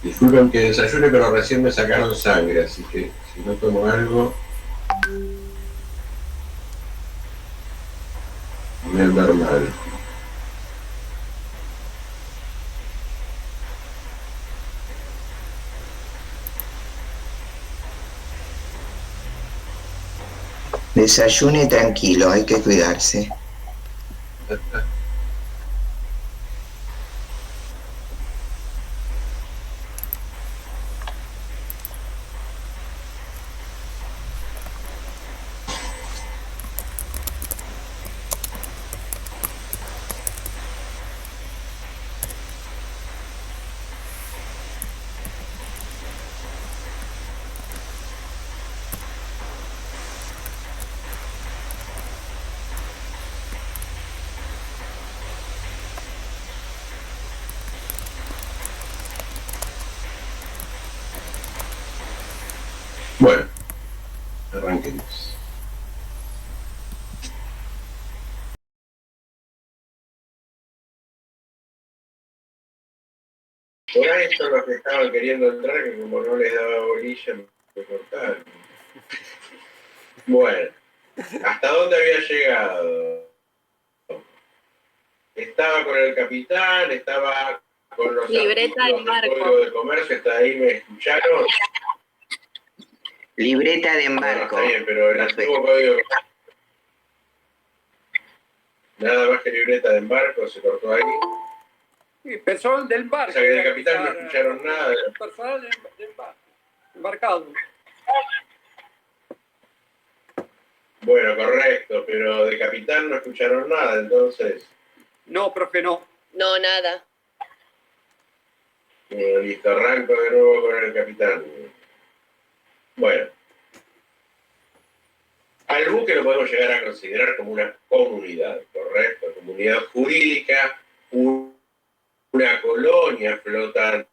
Disculpen que desayune, pero recién me sacaron sangre, así que si no tomo algo, voy a andar mal. Desayune tranquilo, hay que cuidarse. Bueno, arranquemos. Por ahí son los que estaban queriendo entrar, que como no les daba bolilla, me cortaron. Bueno, ¿hasta dónde había llegado? Estaba con el capitán, estaba con los libreta de artículos del Código de Comercio, hasta ahí me escucharon. Libreta de No, embarco. está bien, pero el antiguo Código de Comercio, nada más que libreta de embarco, se cortó ahí. Sí, personal del embarque. O sea que del capitán no escucharon nada. Personal del embarcado. Bueno, correcto, pero de capitán no escucharon nada, entonces. No, profe, no. No, nada. Bueno, listo, arranco de nuevo con el capitán. Bueno. Al buque lo podemos llegar a considerar como una comunidad, ¿correcto? Comunidad jurídica, una colonia flotante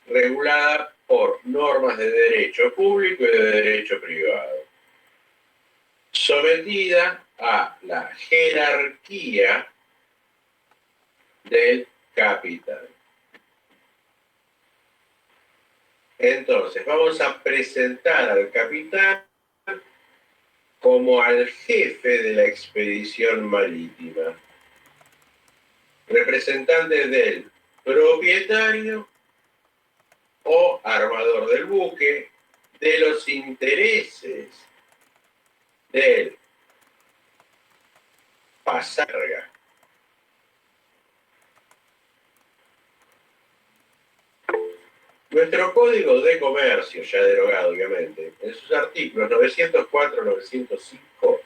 regulada por normas de derecho público y de derecho privado, sometida a la jerarquía del capitán. Entonces, vamos a presentar al capitán como al jefe de la expedición marítima, representante del propietario o armador del buque, de los intereses del pasarga. Nuestro Código de Comercio, ya derogado obviamente, en sus artículos 904, 905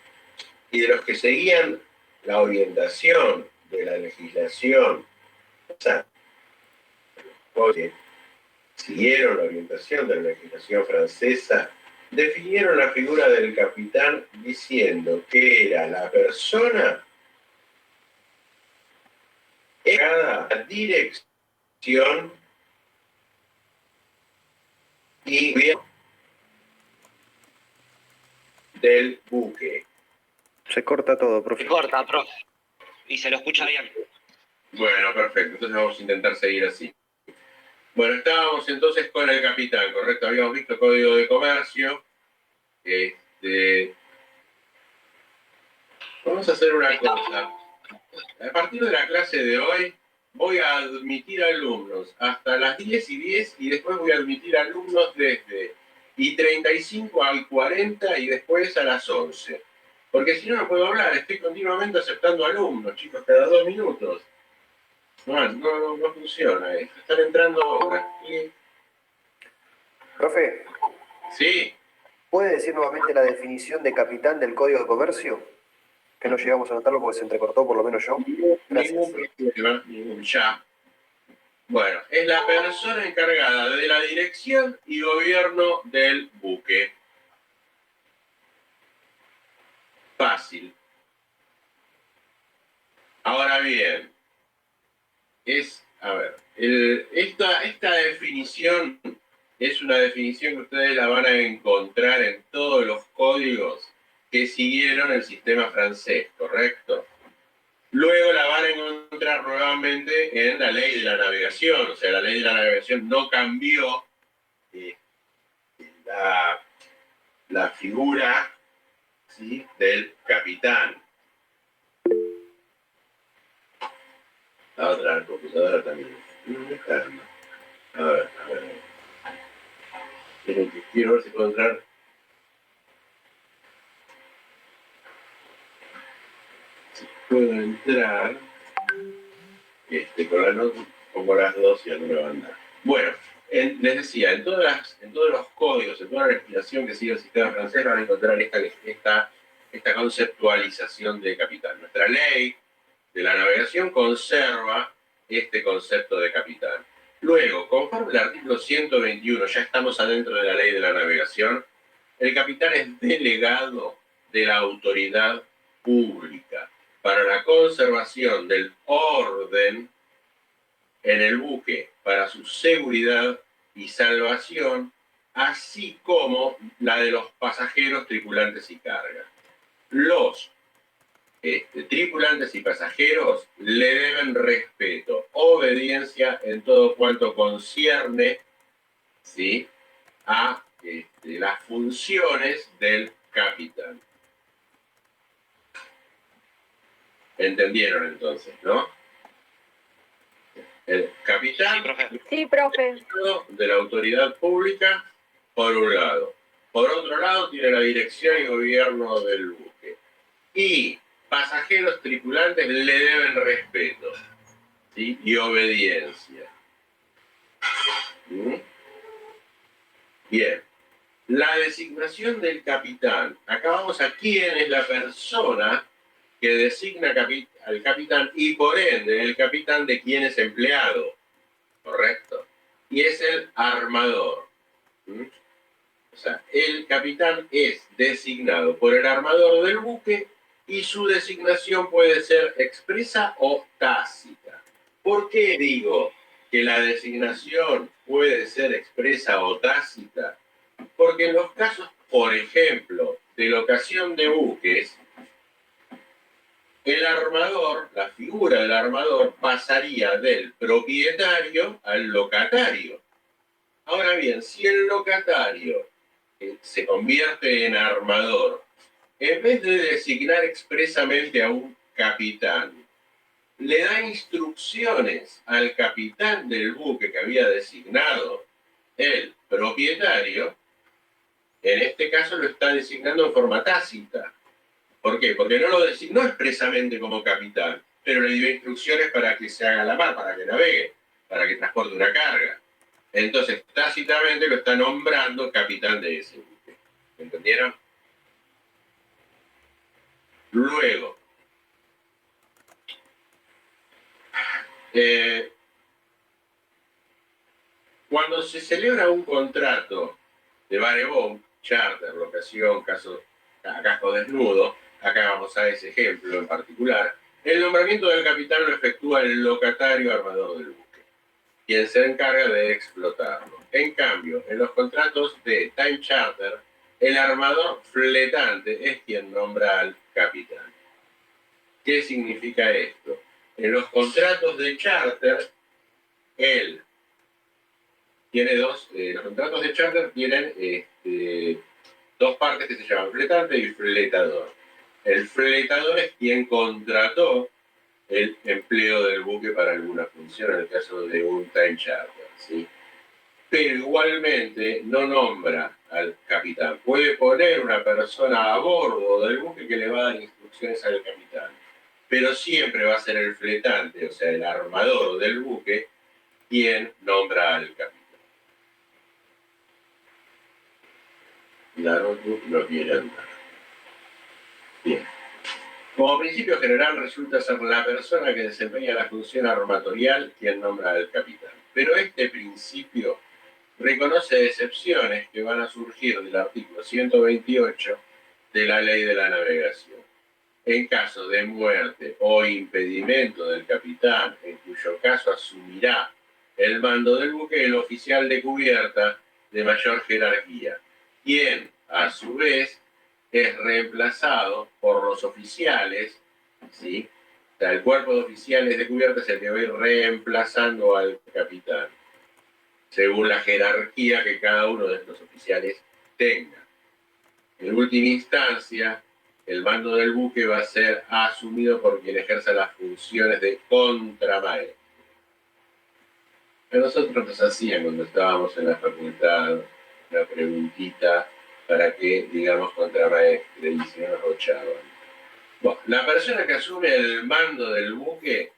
y de los que seguían la orientación de la legislación, o sea, siguieron la orientación de la legislación francesa, definieron la figura del capitán diciendo que era la persona encargada de la dirección y del buque. Se corta todo, profe. Se corta, profe. Y se lo escucha bien. Bueno, perfecto. Entonces vamos a intentar seguir así. Bueno, estábamos entonces con el capitán, ¿correcto? Habíamos visto el Código de Comercio. Vamos a hacer una cosa. A partir de la clase de hoy voy a admitir alumnos hasta las 10:10 y después voy a admitir alumnos desde y35 al 40 y después a las 11. Porque si no, no puedo hablar. Estoy continuamente aceptando alumnos, chicos, cada 2 minutos. No funciona esto. Están entrando ahora. Profe, Sí. ¿puede decir nuevamente la definición de capitán del Código de Comercio? Que no llegamos a notarlo porque se entrecortó, por lo menos yo. Gracias. Ningún problema, ya. Bueno, es la persona encargada de la dirección y gobierno del buque. Fácil. Ahora bien, esta definición es una definición que ustedes la van a encontrar en todos los códigos que siguieron el sistema francés, ¿correcto? Luego la van a encontrar nuevamente en la ley de la navegación. O sea, la ley de la navegación no cambió la figura, ¿sí?, del capitán. La otra computadora también. ¿Dónde está? A ver. Quiero ver si puedo entrar. Si puedo entrar. Con la nota, pongo las dos y alguna banda. Bueno, les decía, en todos los códigos, en toda la legislación que sigue el sistema francés, van a encontrar esta conceptualización de capitán. Nuestra ley de la navegación conserva este concepto de capitán. Luego, conforme al artículo 121, ya estamos adentro de la ley de la navegación, el capitán es delegado de la autoridad pública para la conservación del orden en el buque, para su seguridad y salvación, así como la de los pasajeros, tripulantes y carga. Los tripulantes y pasajeros le deben respeto, obediencia en todo cuanto concierne, ¿sí?, a las funciones del capitán. ¿Entendieron entonces, no? El capitán, Sí, profe. Sí, profe. de la autoridad pública, por un lado. Por otro lado, tiene la dirección y gobierno del buque. Y pasajeros, tripulantes le deben respeto, ¿sí?, y obediencia. ¿Mm? Bien. La designación del capitán. Acá vamos a quién es la persona que designa al capitán y por ende el capitán de quién es empleado. ¿Correcto? Y es el armador. ¿Mm? O sea, el capitán es designado por el armador del buque y su designación puede ser expresa o tácita. ¿Por qué digo que la designación puede ser expresa o tácita? Porque en los casos, por ejemplo, de locación de buques, el armador, la figura del armador, pasaría del propietario al locatario. Ahora bien, si el locatario se convierte en armador, en vez de designar expresamente a un capitán, le da instrucciones al capitán del buque que había designado el propietario. En este caso lo está designando en forma tácita. ¿Por qué? Porque no lo designó expresamente como capitán, pero le dio instrucciones para que se haga la mar, para que navegue, para que transporte una carga. Entonces, tácitamente lo está nombrando capitán de ese buque. ¿Entendieron? Luego, cuando se celebra un contrato de bareboat, charter, locación, a casco desnudo, acá vamos a ese ejemplo en particular, el nombramiento del capitán lo efectúa el locatario armador del buque, quien se encarga de explotarlo. En cambio, en los contratos de time charter, el armador fletante es quien nombra al capitán. ¿Qué significa esto? En los contratos de charter, él tiene los contratos de charter tienen dos partes que se llaman fletante y fletador. El fletador es quien contrató el empleo del buque para alguna función, en el caso de un time charter, ¿sí? Pero igualmente no nombra al capitán. Puede poner una persona a bordo del buque que le va a dar instrucciones al capitán, pero siempre va a ser el fletante, o sea, el armador del buque, quien nombra al capitán. La notebook no quiere andar. Bien. Como principio general resulta ser la persona que desempeña la función armatorial quien nombra al capitán. Pero este principio reconoce excepciones que van a surgir del artículo 128 de la Ley de la Navegación. En caso de muerte o impedimento del capitán, en cuyo caso asumirá el mando del buque el oficial de cubierta de mayor jerarquía, quien a su vez es reemplazado por los oficiales, ¿sí?, sea, el cuerpo de oficiales de cubierta es el que va a ir reemplazando al capitán, según la jerarquía que cada uno de estos oficiales tenga. En última instancia, el mando del buque va a ser asumido por quien ejerza las funciones de contramaestre. A nosotros nos hacían cuando estábamos en la facultad una preguntita para que digamos contramaestre, y si no nos rochaban. Bueno, la persona que asume el mando del buque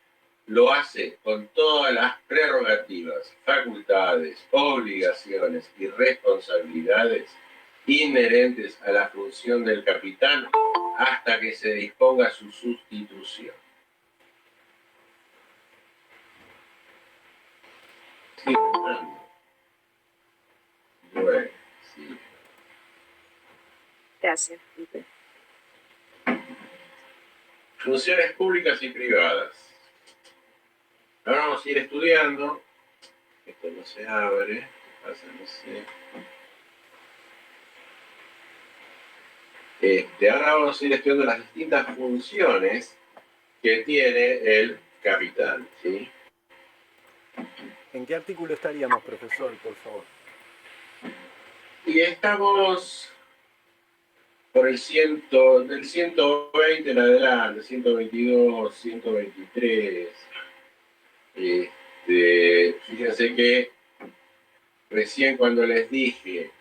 lo hace con todas las prerrogativas, facultades, obligaciones y responsabilidades inherentes a la función del capitán hasta que se disponga su sustitución. Sí, bueno, sí. Gracias. Funciones públicas y privadas. Ahora vamos a ir estudiando. Esto no se abre. ¿Qué pasa? No sé. Ahora vamos a ir estudiando las distintas funciones que tiene el capitán, ¿sí? ¿En qué artículo estaríamos, profesor, por favor? Y estamos por el del 120 en adelante, 122, 123. Fíjense que recién cuando les dije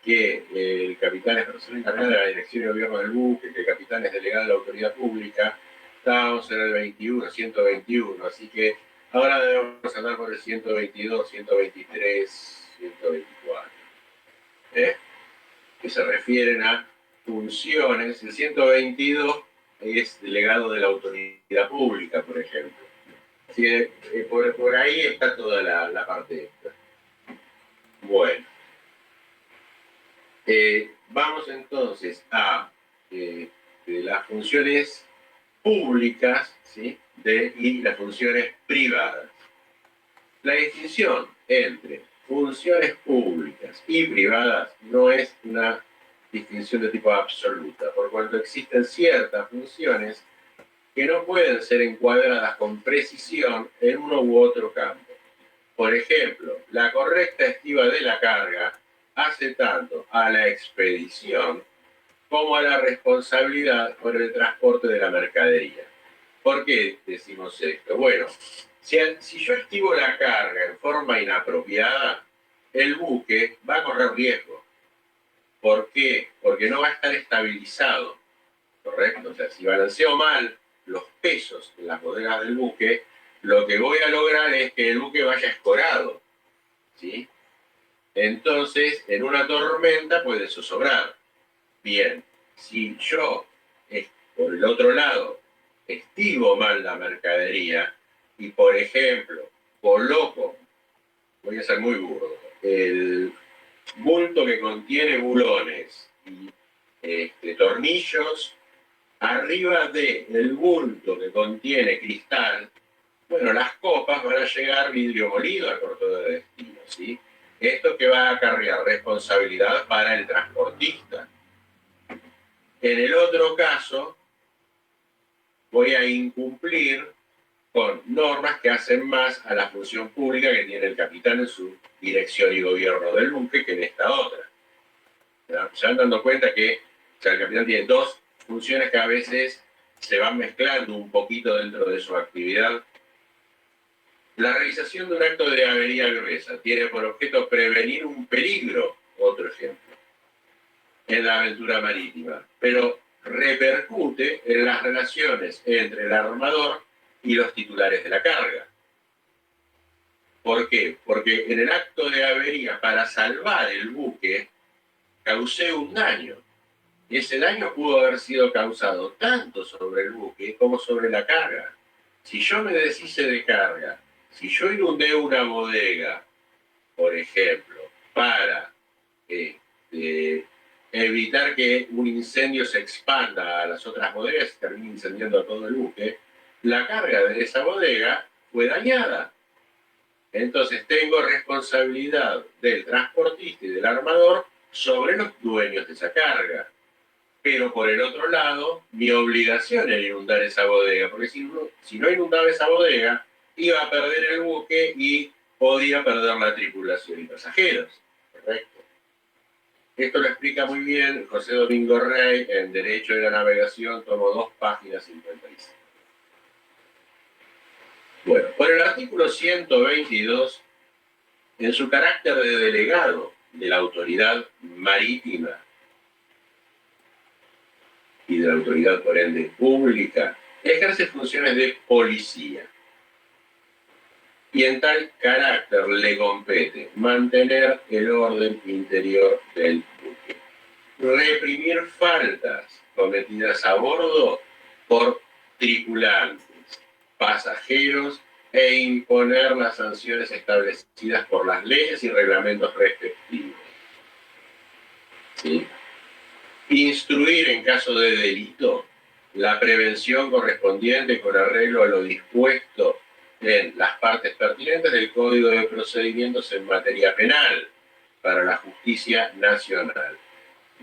que el capitán es persona encargada de la dirección y gobierno del buque, que el capitán es delegado de la autoridad pública, estábamos en el 21, 121, así que ahora debemos andar por el 122, 123, 124, que se refieren a funciones. El 122 es delegado de la autoridad pública, por ejemplo. Así que por ahí está toda la parte esta. Bueno. Vamos entonces a las funciones públicas, ¿sí? Y las funciones privadas. La distinción entre funciones públicas y privadas no es una distinción de tipo absoluta, por cuanto existen ciertas funciones que no pueden ser encuadradas con precisión en uno u otro campo. Por ejemplo, la correcta estiva de la carga hace tanto a la expedición como a la responsabilidad por el transporte de la mercadería. ¿Por qué decimos esto? Bueno, si yo estivo la carga en forma inapropiada, el buque va a correr riesgo. ¿Por qué? Porque no va a estar estabilizado, ¿correcto? O sea, si balanceo mal los pesos en las bodegas del buque, lo que voy a lograr es que el buque vaya escorado, ¿sí? Entonces, en una tormenta puede zozobrar. Bien, si yo, por el otro lado, estivo mal la mercadería y, por ejemplo, coloco, voy a ser muy burdo, el bulto que contiene bulones y tornillos arriba del bulto que contiene cristal, bueno, las copas van a llegar vidrio molido al puerto de destino, ¿sí? Esto que va a acarrear responsabilidad para el transportista. En el otro caso, voy a incumplir con normas que hacen más a la función pública que tiene el capitán en su dirección y gobierno del buque que en esta otra. Se van dando cuenta que el capitán tiene dos funciones que a veces se van mezclando un poquito dentro de su actividad. La realización de un acto de avería gruesa tiene por objeto prevenir un peligro, otro ejemplo, en la aventura marítima, pero repercute en las relaciones entre el armador y los titulares de la carga. ¿Por qué? Porque en el acto de avería, para salvar el buque, causé un daño. Y ese daño pudo haber sido causado tanto sobre el buque como sobre la carga. Si yo me deshice de carga, si yo inundé una bodega, por ejemplo, para evitar que un incendio se expanda a las otras bodegas y termine incendiando a todo el buque, la carga de esa bodega fue dañada. Entonces tengo responsabilidad del transportista y del armador sobre los dueños de esa carga. Pero por el otro lado, mi obligación era inundar esa bodega, porque si no inundaba esa bodega, iba a perder el buque y podía perder la tripulación y pasajeros. ¿Correcto? Esto lo explica muy bien José Domingo Rey en Derecho de la Navegación, tomo 2, página 56. Bueno, por el artículo 122, en su carácter de delegado de la autoridad marítima y de la autoridad, por ende, pública, ejerce funciones de policía. Y en tal carácter le compete mantener el orden interior del buque, reprimir faltas cometidas a bordo por tripulantes, pasajeros e imponer las sanciones establecidas por las leyes y reglamentos respectivos. ¿Sí? Instruir en caso de delito la prevención correspondiente con arreglo a lo dispuesto en las partes pertinentes del Código de Procedimientos en materia penal para la justicia nacional.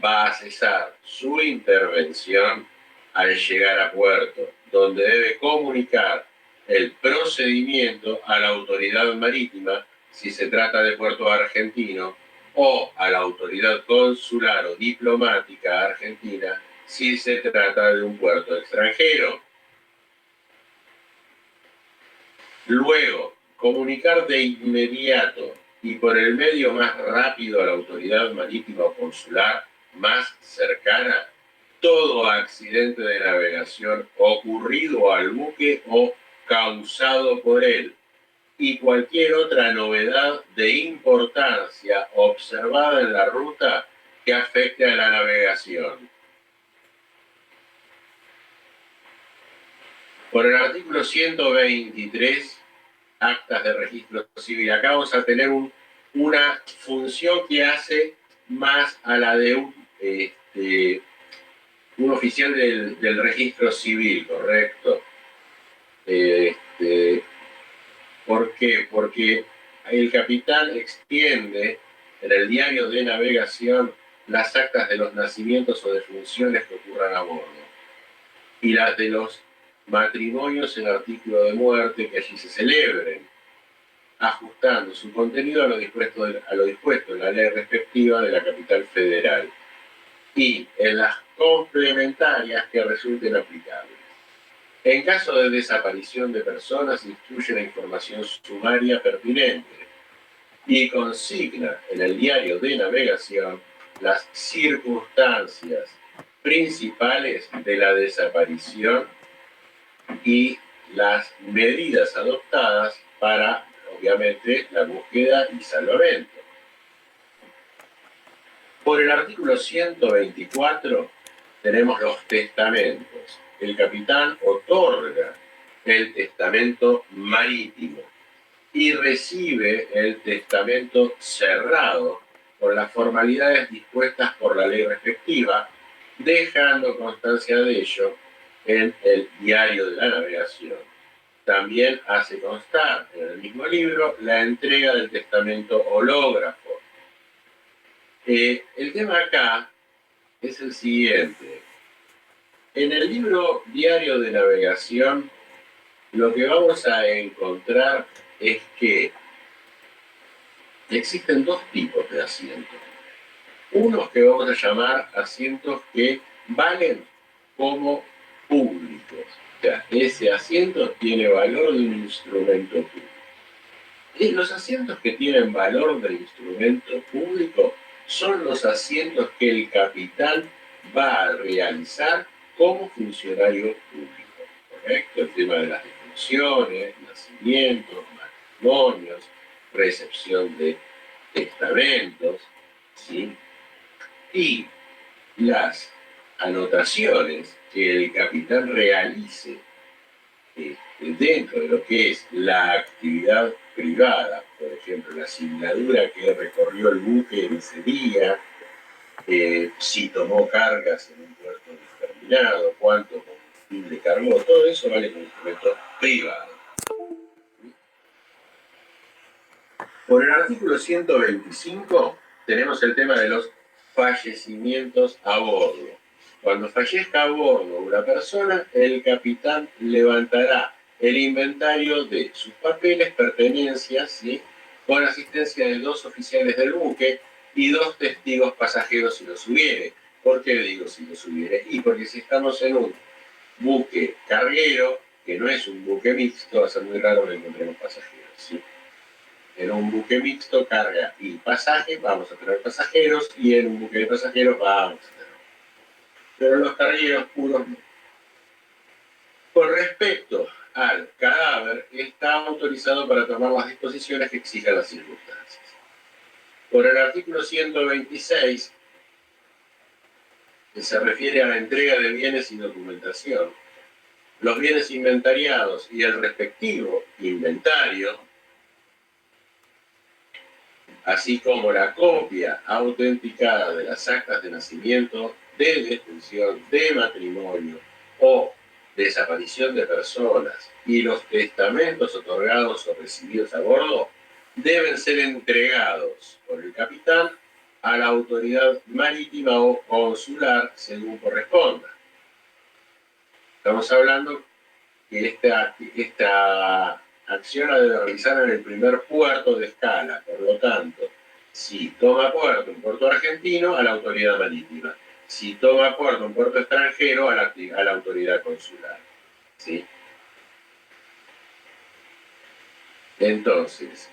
Va a cesar su intervención al llegar a puerto, donde debe comunicar el procedimiento a la autoridad marítima si se trata de puerto argentino o a la autoridad consular o diplomática argentina si se trata de un puerto extranjero. Luego, comunicar de inmediato y por el medio más rápido a la autoridad marítima o consular más cercana todo accidente de navegación ocurrido al buque o causado por él y cualquier otra novedad de importancia observada en la ruta que afecte a la navegación. Por el artículo 123, actas de registro civil, acá vamos a tener una función que hace más a la de un oficial del registro civil, ¿correcto? ¿Por qué? Porque el capitán extiende en el diario de navegación las actas de los nacimientos o defunciones que ocurran a bordo y las de los matrimonios en artículo de muerte que allí se celebren, ajustando su contenido a lo dispuesto en la ley respectiva de la capital federal y en las complementarias que resulten aplicables. En caso de desaparición de personas, instruye la información sumaria pertinente y consigna en el diario de navegación las circunstancias principales de la desaparición y las medidas adoptadas para, obviamente, la búsqueda y salvamento. Por el artículo 124 tenemos los testamentos. El capitán otorga el testamento marítimo y recibe el testamento cerrado con las formalidades dispuestas por la ley respectiva, dejando constancia de ello en el diario de la navegación. También hace constar en el mismo libro la entrega del testamento hológrafo. El tema acá es el siguiente. En el libro Diario de Navegación, lo que vamos a encontrar es que existen dos tipos de asientos. Unos que vamos a llamar asientos que valen como públicos. O sea, ese asiento tiene valor de un instrumento público. Y los asientos que tienen valor de instrumento público son los asientos que el capitán va a realizar como funcionario público, ¿correcto? El tema de las defunciones, nacimientos, matrimonios, recepción de testamentos, ¿sí? Y las anotaciones que el capitán realice dentro de lo que es la actividad privada, por ejemplo, la singladura que recorrió el buque en ese día, si tomó cargas en un puerto determinado, cuánto combustible cargó, todo eso vale como instrumento privado. Por el artículo 125 tenemos el tema de los fallecimientos a bordo. Cuando fallezca a bordo una persona, el capitán levantará el inventario de sus papeles, pertenencias, ¿sí?, con asistencia de 2 oficiales del buque y 2 testigos pasajeros si los hubiere. ¿Por qué digo si los hubiere? Y porque si estamos en un buque carguero, que no es un buque mixto, va a ser muy raro que encontremos pasajeros, ¿sí? En un buque mixto, carga y pasaje, vamos a tener pasajeros, y en un buque de pasajeros vamos a tener. Pero los cargueros puros no. Con respecto al cadáver, está autorizado para tomar las disposiciones que exijan las circunstancias. Por el artículo 126, que se refiere a la entrega de bienes y documentación, los bienes inventariados y el respectivo inventario, así como la copia autenticada de las actas de nacimiento, de defunción, de matrimonio o desaparición de personas y los testamentos otorgados o recibidos a bordo, deben ser entregados por el capitán a la autoridad marítima o consular según corresponda. Estamos hablando que esta acción la debe realizar en el primer puerto de escala. Por lo tanto, si toma puerto en puerto argentino, a la autoridad marítima. Si toma puerto en puerto extranjero, a la autoridad consular, ¿sí? Entonces,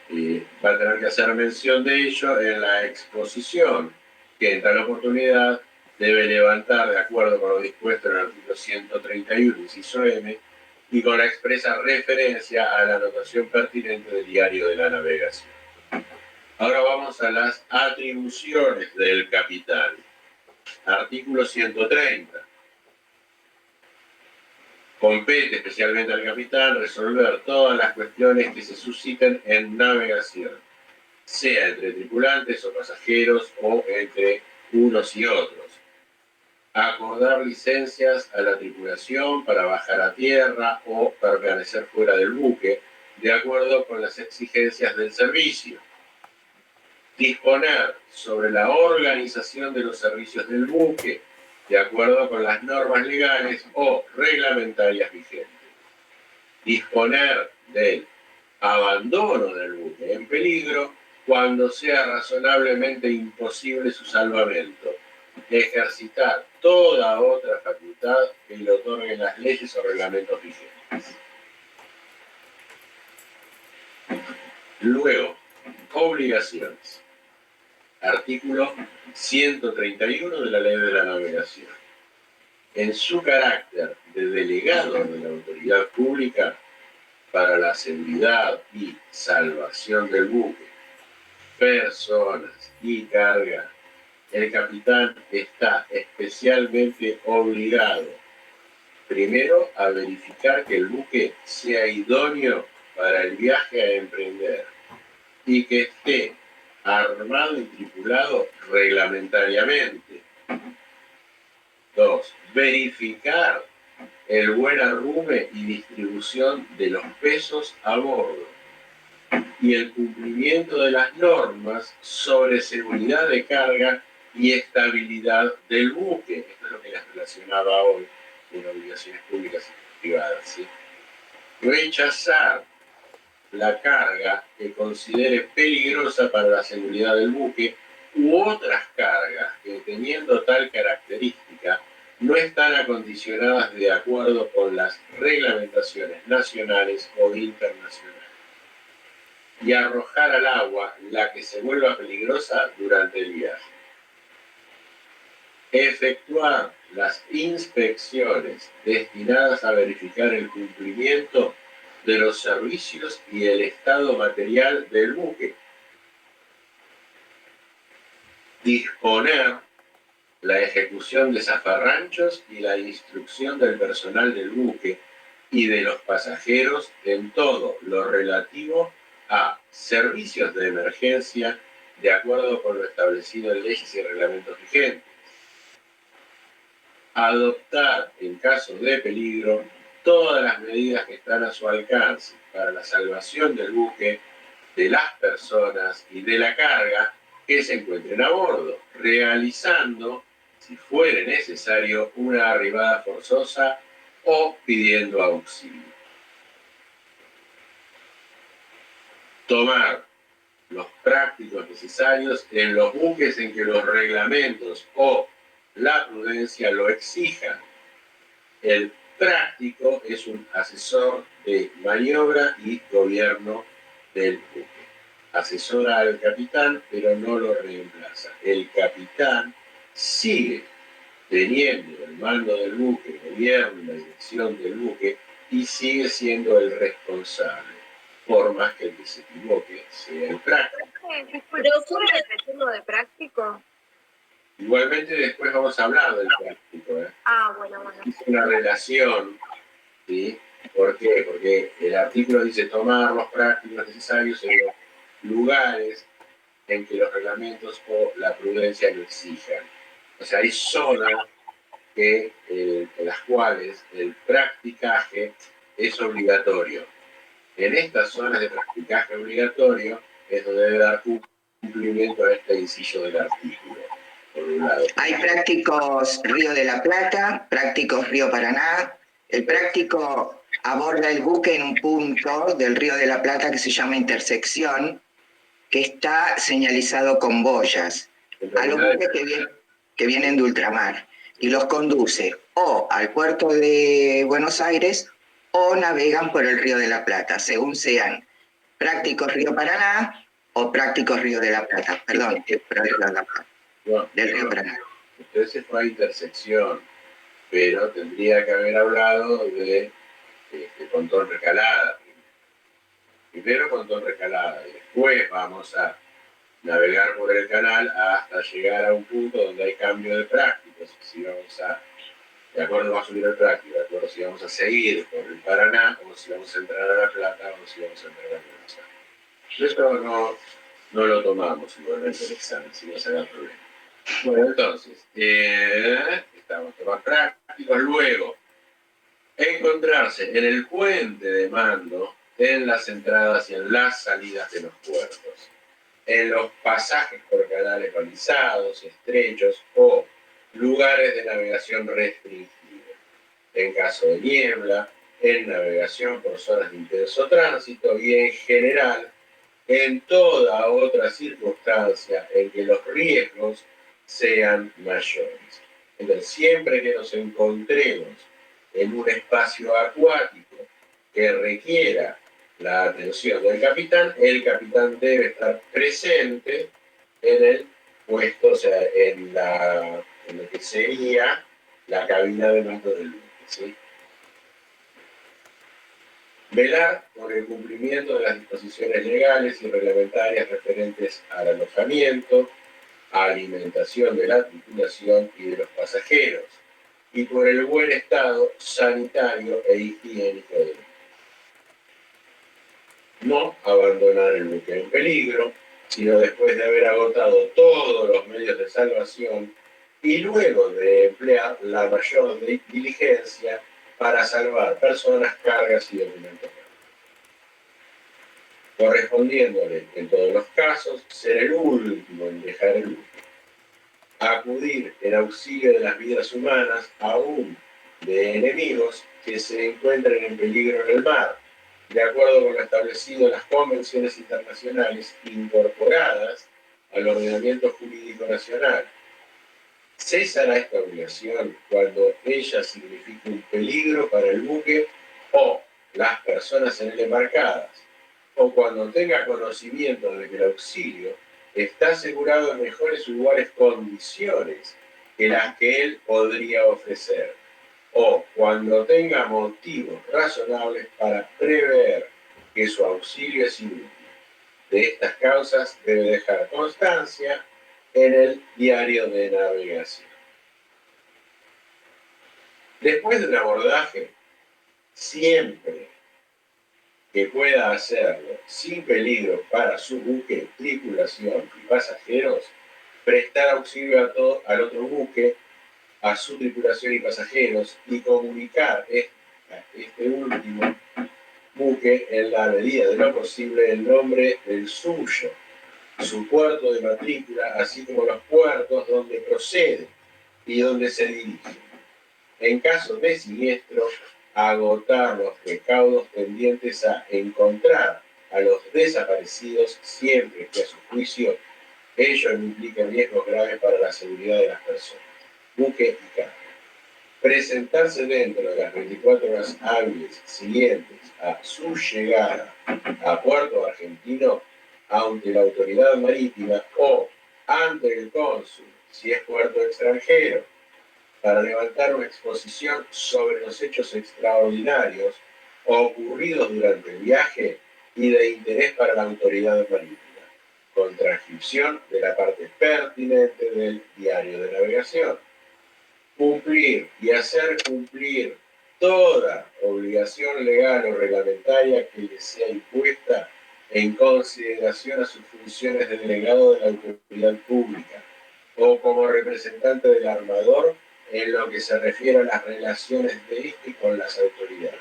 va a tener que hacer mención de ello en la exposición, que en tal oportunidad debe levantar, de acuerdo con lo dispuesto en el artículo 131, inciso M, y con la expresa referencia a la anotación pertinente del diario de la navegación. Ahora vamos a las atribuciones del capitán. Artículo 130. Compete especialmente al capitán resolver todas las cuestiones que se susciten en navegación, sea entre tripulantes o pasajeros o entre unos y otros. Acordar licencias a la tripulación para bajar a tierra o permanecer fuera del buque, de acuerdo con las exigencias del servicio. Disponer sobre la organización de los servicios del buque, de acuerdo con las normas legales o reglamentarias vigentes. Disponer del abandono del buque en peligro cuando sea razonablemente imposible su salvamento. Ejercitar toda otra facultad que le otorguen las leyes o reglamentos vigentes. Luego, obligaciones. Artículo 131 de la Ley de la Navegación. En su carácter de delegado de la autoridad pública para la seguridad y salvación del buque, personas y carga, el capitán está especialmente obligado, primero, a verificar que el buque sea idóneo para el viaje a emprender y que esté armado y tripulado reglamentariamente. 2. Verificar el buen arrume y distribución de los pesos a bordo y el cumplimiento de las normas sobre seguridad de carga y estabilidad del buque. Esto es lo que les relacionaba hoy con obligaciones públicas y privadas, ¿sí? Rechazar la carga que considere peligrosa para la seguridad del buque u otras cargas que, teniendo tal característica, no están acondicionadas de acuerdo con las reglamentaciones nacionales o internacionales. Y arrojar al agua la que se vuelva peligrosa durante el viaje. Efectuar las inspecciones destinadas a verificar el cumplimiento de los servicios y el estado material del buque. Disponer la ejecución de zafarranchos y la instrucción del personal del buque y de los pasajeros en todo lo relativo a servicios de emergencia de acuerdo con lo establecido en leyes y reglamentos vigentes. Adoptar, en caso de peligro, todas las medidas que están a su alcance para la salvación del buque, de las personas y de la carga que se encuentren a bordo, realizando si fuere necesario, una arribada forzosa o pidiendo auxilio. Tomar los prácticos necesarios en los buques en que los reglamentos o la prudencia lo exijan. El práctico es un asesor de maniobra y gobierno del buque. Asesora al capitán, pero no lo reemplaza. El capitán sigue teniendo el mando del buque, el gobierno y la dirección del buque, y sigue siendo el responsable, por más que el que se equivoque sea el práctico. ¿Pero solo el de práctico? Igualmente después vamos a hablar del práctico. Ah, bueno. Es una relación, ¿sí? ¿Por qué? Porque el artículo dice tomar los prácticos necesarios en los lugares en que los reglamentos o la prudencia lo exijan. O sea, hay zonas en las cuales el practicaje es obligatorio. En estas zonas de practicaje obligatorio es donde debe dar cumplimiento a este inciso del artículo. Por un lado. Hay prácticos Río de la Plata, prácticos Río Paraná. El práctico aborda el buque en un punto del Río de la Plata que se llama intersección, que está señalizado con boyas a los buques que vienen de ultramar y los conduce o al puerto de Buenos Aires o navegan por el Río de la Plata, según sean prácticos Río Paraná o prácticos Río de la Plata. Perdón, Río de la Plata. No, Del Río Paraná. Entonces fue a intersección, pero tendría que haber hablado de Pontón Recalada. Primero Pontón Recalada, y después vamos a navegar por el canal hasta llegar a un punto donde hay cambio de prácticos. Si vamos a, de acuerdo, va a subir el práctico, de acuerdo, si vamos a seguir por el Paraná, o si vamos a entrar a La Plata, o si vamos a entrar a Buenos Aires. Esto no lo tomamos igualmente en el examen, si no se da problema. Bueno, entonces, estamos tomando prácticos. Luego, encontrarse en el puente de mando, en las entradas y en las salidas de los puertos, en los pasajes por canales balizados, estrechos o lugares de navegación restringida, en caso de niebla, en navegación por zonas de intenso tránsito y en general en toda otra circunstancia en que los riesgos sean mayores. Entonces, siempre que nos encontremos en un espacio acuático que requiera la atención del capitán, el capitán debe estar presente en el puesto, o sea, en lo que sería la cabina de mando del buque, ¿sí? Velar por el cumplimiento de las disposiciones legales y reglamentarias referentes al alojamiento, alimentación de la tripulación y de los pasajeros, y por el buen estado sanitario e higiénico del buque. No abandonar el buque en peligro, sino después de haber agotado todos los medios de salvación y luego de emplear la mayor diligencia para salvar personas, cargas y documentos. Correspondiéndole, en todos los casos, ser el último en dejar el buque. Acudir en auxilio de las vidas humanas, aún de enemigos que se encuentren en peligro en el mar, de acuerdo con lo establecido en las convenciones internacionales incorporadas al ordenamiento jurídico nacional. Cesará esta obligación cuando ella signifique un peligro para el buque o las personas en él embarcadas, o cuando tenga conocimiento de que el auxilio está asegurado en mejores o iguales condiciones que las que él podría ofrecer, o cuando tenga motivos razonables para prever que su auxilio es inútil. De estas causas debe dejar constancia en el diario de navegación. Después del abordaje, siempre que pueda hacerlo sin peligro para su buque, tripulación y pasajeros, prestar auxilio al otro buque, a su tripulación y pasajeros, y comunicar a este último buque en la medida de lo posible el nombre del suyo, su puerto de matrícula, así como los puertos donde procede, y donde se dirige. En caso de siniestro, agotar los recaudos tendientes a encontrar a los desaparecidos siempre que a su juicio ello no implique riesgos graves para la seguridad de las personas. Buque y carga. Presentarse dentro de las 24 horas hábiles siguientes a su llegada a puerto argentino ante la autoridad marítima o ante el cónsul, si es puerto extranjero, para levantar una exposición sobre los hechos extraordinarios ocurridos durante el viaje y de interés para la autoridad marítima, con transcripción de la parte pertinente del diario de navegación. Cumplir y hacer cumplir toda obligación legal o reglamentaria que le sea impuesta en consideración a sus funciones de delegado de la autoridad pública o como representante del armador en lo que se refiere a las relaciones de este con las autoridades.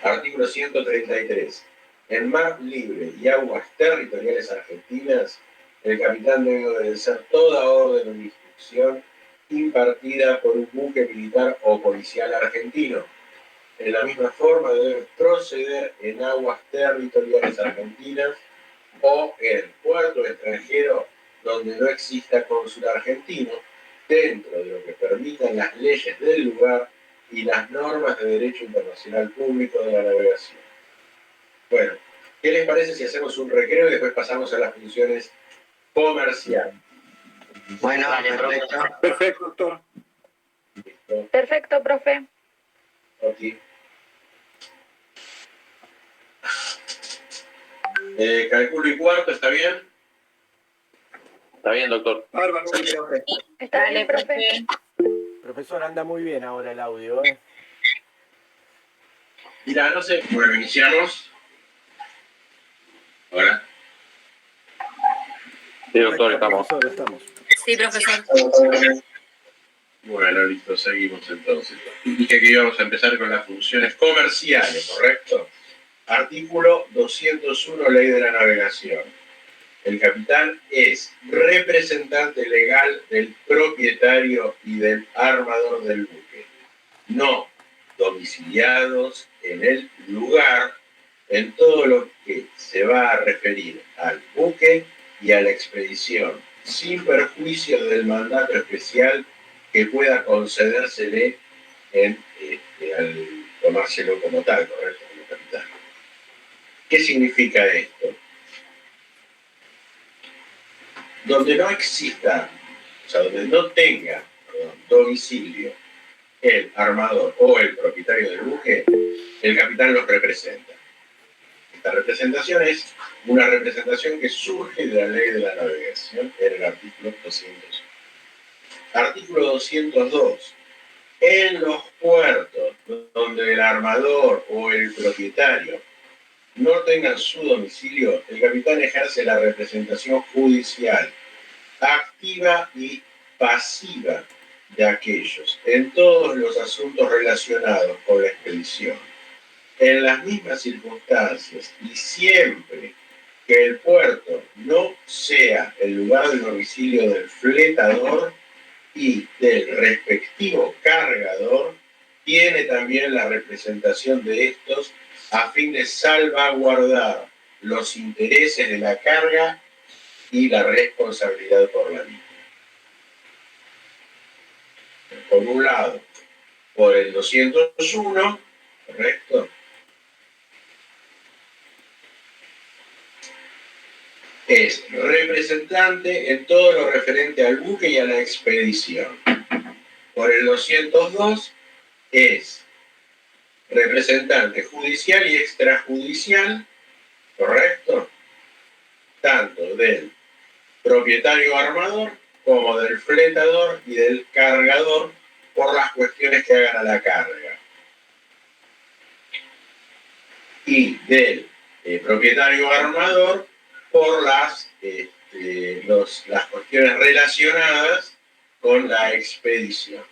Artículo 133. En mar libre y aguas territoriales argentinas, el capitán debe obedecer toda orden o instrucción impartida por un buque militar o policial argentino. En la misma forma debe proceder en aguas territoriales argentinas o en puerto extranjero donde no exista cónsul argentino, dentro de lo que permitan las leyes del lugar y las normas de derecho internacional público de la navegación. Bueno, ¿qué les parece si hacemos un recreo y después pasamos a las funciones comerciales? Bueno, Dale, profe. perfecto. Perfecto, doctor. ¿Listo? Perfecto, profe. Ok. Cálculo y cuarto, ¿está bien? Está bien, doctor. Bárbaro. Está bien, profe. Profesor, anda muy bien ahora el audio, ¿eh? Mira, no sé. Bueno, iniciamos. Hola. Sí, doctor, estamos. Profesor, estamos. Sí, profesor. Bueno, listo, seguimos entonces. Dije que íbamos a empezar con las funciones comerciales, ¿correcto? Artículo 201, Ley de la Navegación. El capitán es representante legal del propietario y del armador del buque, no domiciliados en el lugar en todo lo que se va a referir al buque y a la expedición, sin perjuicio del mandato especial que pueda concedérsele al tomárselo como tal, correcto, como capitán. ¿Qué significa esto? Donde no exista, o sea, donde no tenga domicilio el armador o el propietario del buque, el capitán los representa. Esta representación es una representación que surge de la ley de la navegación en el artículo 200. Artículo 202. En los puertos donde el armador o el propietario no tengan su domicilio, el capitán ejerce la representación judicial, activa y pasiva de aquellos, en todos los asuntos relacionados con la expedición, en las mismas circunstancias y siempre que el puerto no sea el lugar del domicilio del fletador y del respectivo cargador, tiene también la representación de estos a fin de salvaguardar los intereses de la carga y la responsabilidad por la misma. Por un lado, por el 201, ¿correcto? Es representante en todo lo referente al buque y a la expedición. Por el 202 es representante judicial y extrajudicial, ¿correcto? Tanto del propietario armador como del fletador y del cargador por las cuestiones que hagan a la carga. Y del propietario armador por las cuestiones relacionadas con la expedición.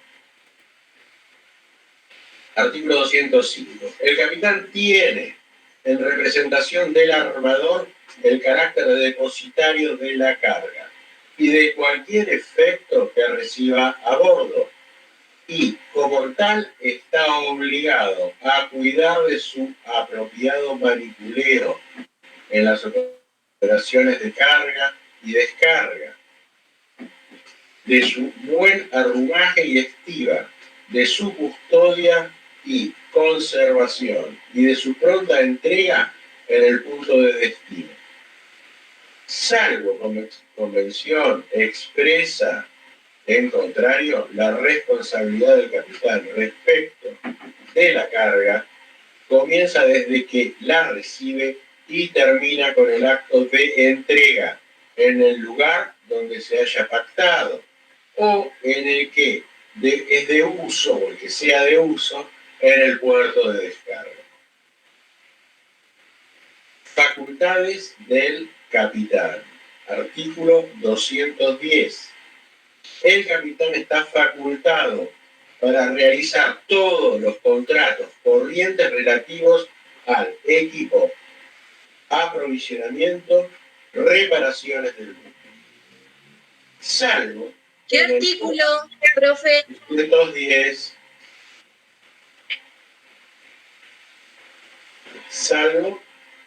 Artículo 205. El capitán tiene en representación del armador el carácter de depositario de la carga, y de cualquier efecto que reciba a bordo, y como tal está obligado a cuidar de su apropiado manipuleo en las operaciones de carga y descarga, de su buen arrumaje y estiva, de su custodia y conservación, y de su pronta entrega en el punto de destino. Salvo convención expresa, en contrario, la responsabilidad del capitán respecto de la carga comienza desde que la recibe y termina con el acto de entrega en el lugar donde se haya pactado o en el que es de uso o el que sea de uso en el puerto de descarga. Facultades del capitán. Artículo 210. El capitán está facultado para realizar todos los contratos corrientes relativos al equipo, aprovisionamiento, reparaciones del buque. Salvo. ¿Qué artículo, profe? 210. Salvo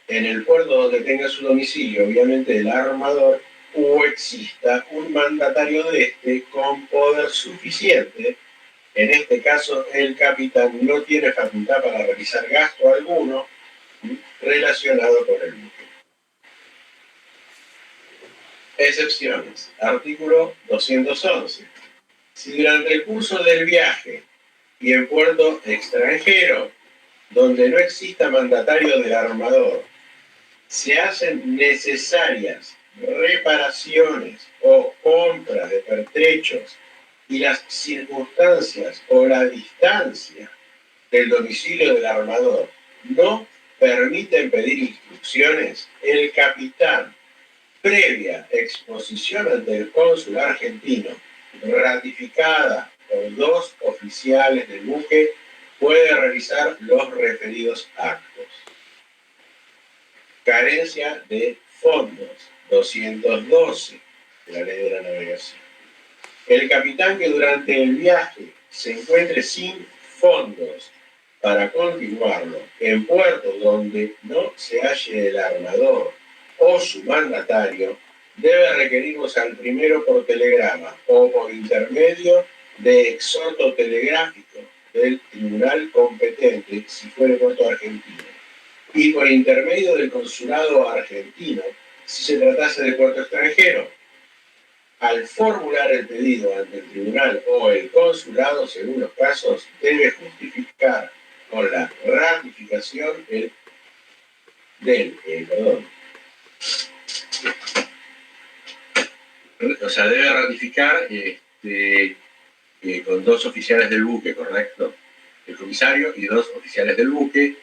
en el puerto donde tenga su domicilio, obviamente el armador, o exista un mandatario de este con poder suficiente. En este caso, el capitán no tiene facultad para realizar gasto alguno relacionado con el buque. Excepciones. Artículo 211. Si durante el curso del viaje y en puerto extranjero, donde no exista mandatario del armador, se hacen necesarias reparaciones o compras de pertrechos y las circunstancias o la distancia del domicilio del armador no permiten pedir instrucciones, el capitán, previa exposición ante el cónsul argentino, ratificada por 2 oficiales del buque, puede realizar los referidos actos. Carencia de fondos, 212 de la Ley de la Navegación. El capitán que durante el viaje se encuentre sin fondos para continuarlo en puertos donde no se halle el armador o su mandatario, debe requerirlos al primero por telegrama o por intermedio de exhorto telegráfico del tribunal competente si fuere puerto argentino, y por intermedio del consulado argentino si se tratase de puerto extranjero. Al formular el pedido ante el tribunal o el consulado, según los casos, debe justificar con la ratificación debe ratificar con 2 oficiales del buque, ¿correcto? El comisario y 2 oficiales del buque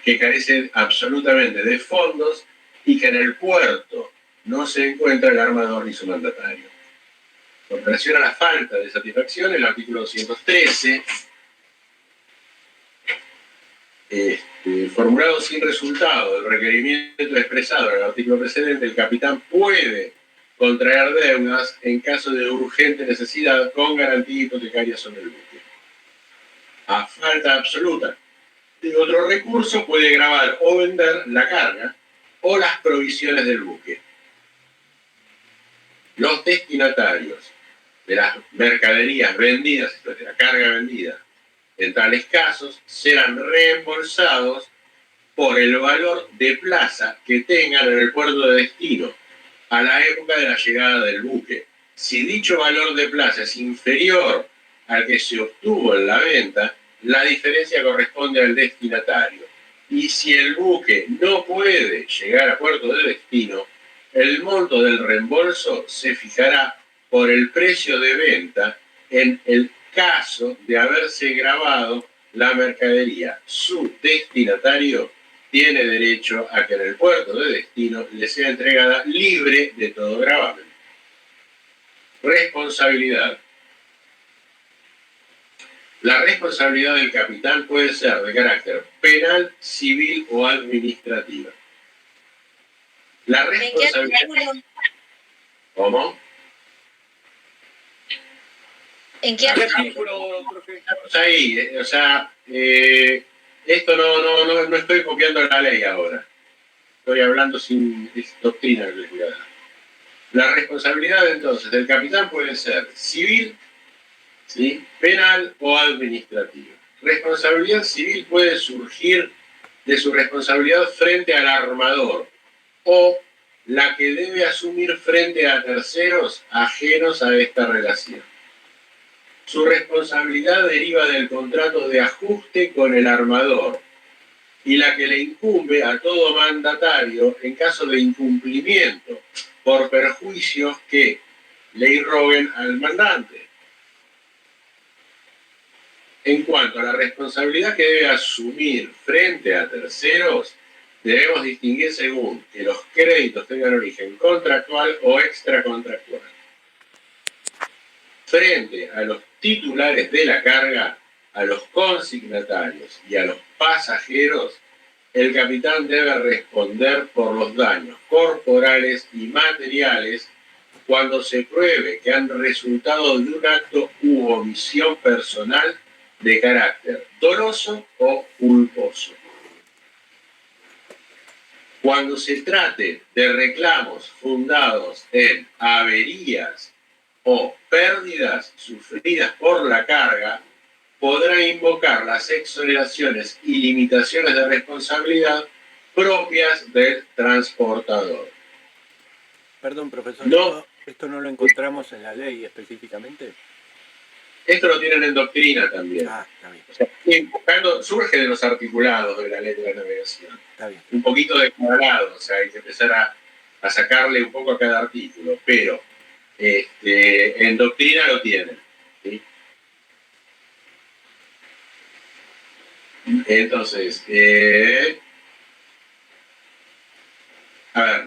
que carecen absolutamente de fondos y que en el puerto no se encuentra el armador ni su mandatario. Con relación a la falta de satisfacción, el artículo 213, formulado sin resultado el requerimiento expresado en el artículo precedente, el capitán puede contraer deudas en caso de urgente necesidad con garantía hipotecaria sobre el buque. A falta absoluta de otro recurso, puede gravar o vender la carga o las provisiones del buque. Los destinatarios de las mercaderías vendidas, de la carga vendida, en tales casos, serán reembolsados por el valor de plaza que tengan en el puerto de destino a la época de la llegada del buque. Si dicho valor de plaza es inferior al que se obtuvo en la venta, la diferencia corresponde al destinatario. Y si el buque no puede llegar a puerto de destino, el monto del reembolso se fijará por el precio de venta en el caso de haberse grabado la mercadería. Su destinatario tiene derecho a que en el puerto de destino le sea entregada libre de todo gravamen. Responsabilidad. La responsabilidad del capitán puede ser de carácter penal, civil o administrativa. La responsabilidad... ¿Cómo? ¿En qué ¿Qué artículo? artículo, profe? Estamos ahí, esto no estoy copiando la ley ahora. Estoy hablando sin doctrina que les voy a dar. La responsabilidad entonces del capitán puede ser civil, ¿sí?, penal o administrativa. Responsabilidad civil puede surgir de su responsabilidad frente al armador o la que debe asumir frente a terceros ajenos a esta relación. Su responsabilidad deriva del contrato de ajuste con el armador y la que le incumbe a todo mandatario en caso de incumplimiento por perjuicios que le irroguen al mandante. En cuanto a la responsabilidad que debe asumir frente a terceros, debemos distinguir según que los créditos tengan origen contractual o extracontractual. Frente a los titulares de la carga, a los consignatarios y a los pasajeros, el capitán debe responder por los daños corporales y materiales cuando se pruebe que han resultado de un acto u omisión personal de carácter doloso o culposo. Cuando se trate de reclamos fundados en averías o pérdidas sufridas por la carga, podrá invocar las exoneraciones y limitaciones de responsabilidad propias del transportador. Perdón, profesor, No. ¿esto no lo encontramos en la ley específicamente? Esto lo tienen en doctrina también. Ah, está bien, O sea, surge de los articulados de la ley de la navegación. está bien. Un poquito de cuadrado, o sea, hay que empezar a sacarle un poco a cada artículo, pero en doctrina lo tienen, ¿sí? Entonces,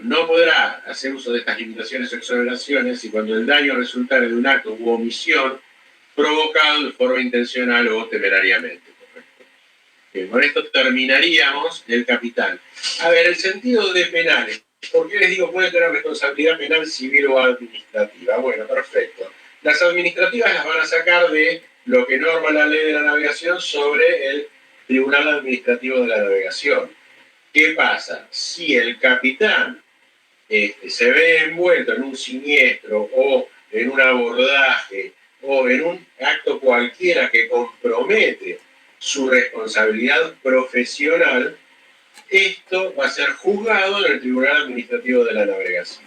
no podrá hacer uso de estas limitaciones o exoneraciones si cuando el daño resultare de un acto u omisión provocado de forma intencional o temerariamente. ¿Correcto? Bien, con esto terminaríamos el capitán. El sentido de penales. ¿Por qué les digo puede tener responsabilidad penal civil o administrativa? Bueno, perfecto. Las administrativas las van a sacar de lo que norma la ley de la navegación sobre el Tribunal Administrativo de la Navegación. ¿Qué pasa? Si el capitán se ve envuelto en un siniestro o en un abordaje o en un acto cualquiera que compromete su responsabilidad profesional, esto va a ser juzgado en el Tribunal Administrativo de la Navegación.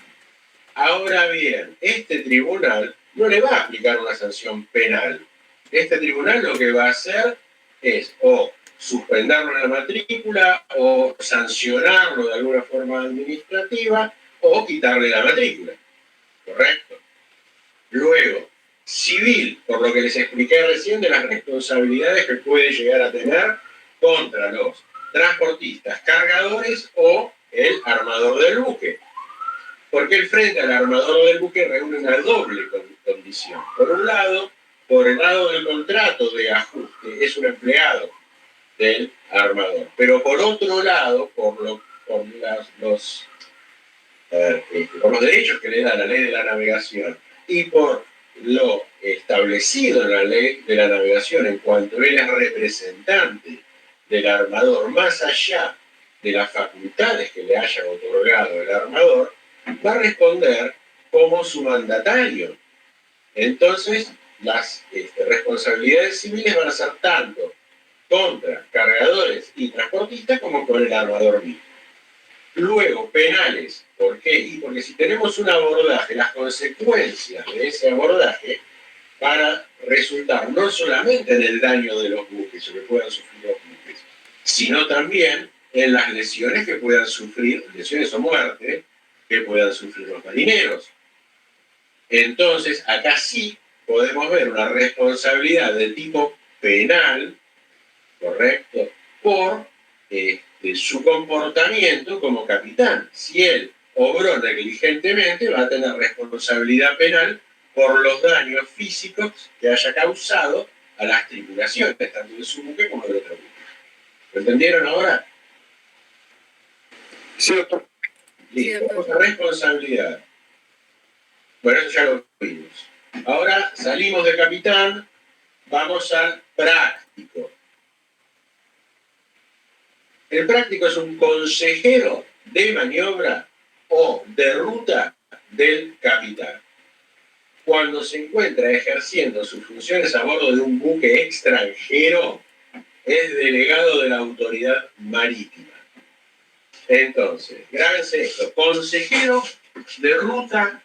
Ahora bien, este tribunal no le va a aplicar una sanción penal. Este tribunal lo que va a hacer es o suspenderlo en la matrícula o sancionarlo de alguna forma administrativa o quitarle la matrícula. ¿Correcto? Luego, civil, por lo que les expliqué recién de las responsabilidades que puede llegar a tener contra los transportistas, cargadores o el armador del buque. Porque el frente al armador del buque reúne una doble condición. Por un lado, por el lado del contrato de ajuste, es un empleado del armador. Pero por otro lado, por los derechos que le da la ley de la navegación y por lo establecido en la ley de la navegación en cuanto él es representante del armador, más allá de las facultades que le haya otorgado el armador, va a responder como su mandatario. Entonces, las responsabilidades civiles van a ser tanto contra cargadores y transportistas como con el armador mismo. Luego, penales. ¿Por qué? Y porque si tenemos un abordaje, las consecuencias de ese abordaje van a resultar no solamente en el daño de los buques o que puedan sufrir los buques, sino también en las lesiones que puedan sufrir, lesiones o muerte, que puedan sufrir los marineros. Entonces, acá sí podemos ver una responsabilidad de tipo penal, ¿correcto?, por su comportamiento como capitán. Si él obró negligentemente, va a tener responsabilidad penal por los daños físicos que haya causado a las tripulaciones, tanto de su buque como de otro buque. ¿Lo entendieron ahora? Sí, doctor. Listo. Responsabilidad. Bueno, eso ya lo vimos. Ahora salimos de capitán, vamos al práctico. El práctico es un consejero de maniobra o de ruta del capitán. Cuando se encuentra ejerciendo sus funciones a bordo de un buque extranjero, es delegado de la autoridad marítima. Entonces, grábense esto: consejero de ruta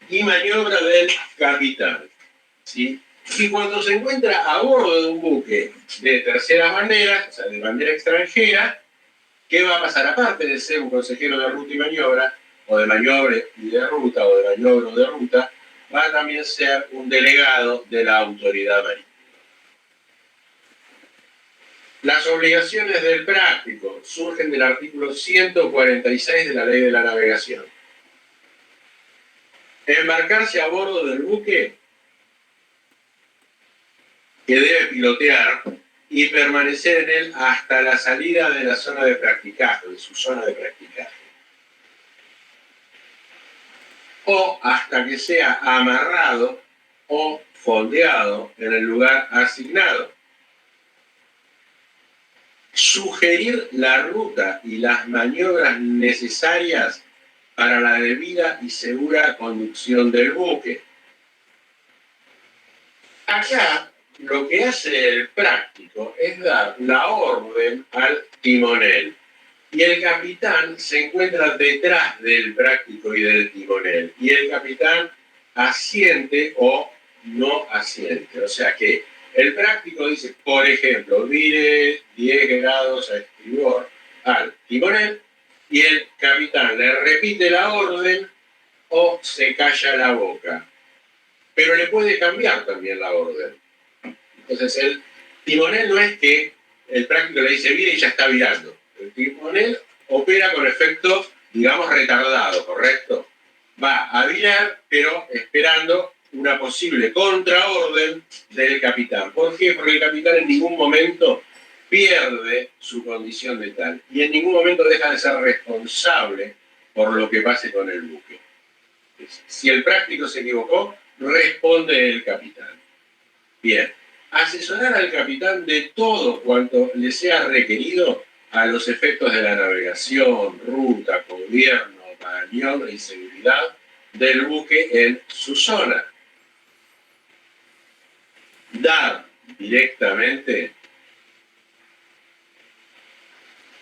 y maniobra del capitán, ¿sí? Y cuando se encuentra a bordo de un buque de terceras banderas, o sea, de bandera extranjera, ¿qué va a pasar? Aparte de ser un consejero de ruta y maniobra, o de maniobra y de ruta, o de maniobra o de ruta, va a también ser un delegado de la autoridad marítima. Las obligaciones del práctico surgen del artículo 146 de la Ley de la Navegación. Embarcarse a bordo del buque que debe pilotear y permanecer en él hasta la salida de la zona de practicaje, de su zona de practicaje, o hasta que sea amarrado o fondeado en el lugar asignado. Sugerir la ruta y las maniobras necesarias para la debida y segura conducción del buque. Acá lo que hace el práctico es dar la orden al timonel. Y el capitán se encuentra detrás del práctico y del timonel. Y el capitán asiente o no asiente. O sea que el práctico dice, por ejemplo, vire 10 grados a estribor al timonel, y el capitán le repite la orden o se calla la boca. Pero le puede cambiar también la orden. Entonces el timonel no es que el práctico le dice vire y ya está virando. El timonel opera con efecto, digamos, retardado, ¿correcto? Va a virar, pero esperando una posible contraorden del capitán. ¿Por qué? Porque el capitán en ningún momento pierde su condición de tal y en ningún momento deja de ser responsable por lo que pase con el buque. Si el práctico se equivocó, responde el capitán. Bien, asesorar al capitán de todo cuanto le sea requerido a los efectos de la navegación, ruta, gobierno, maniobra y seguridad del buque en su zona. Dar directamente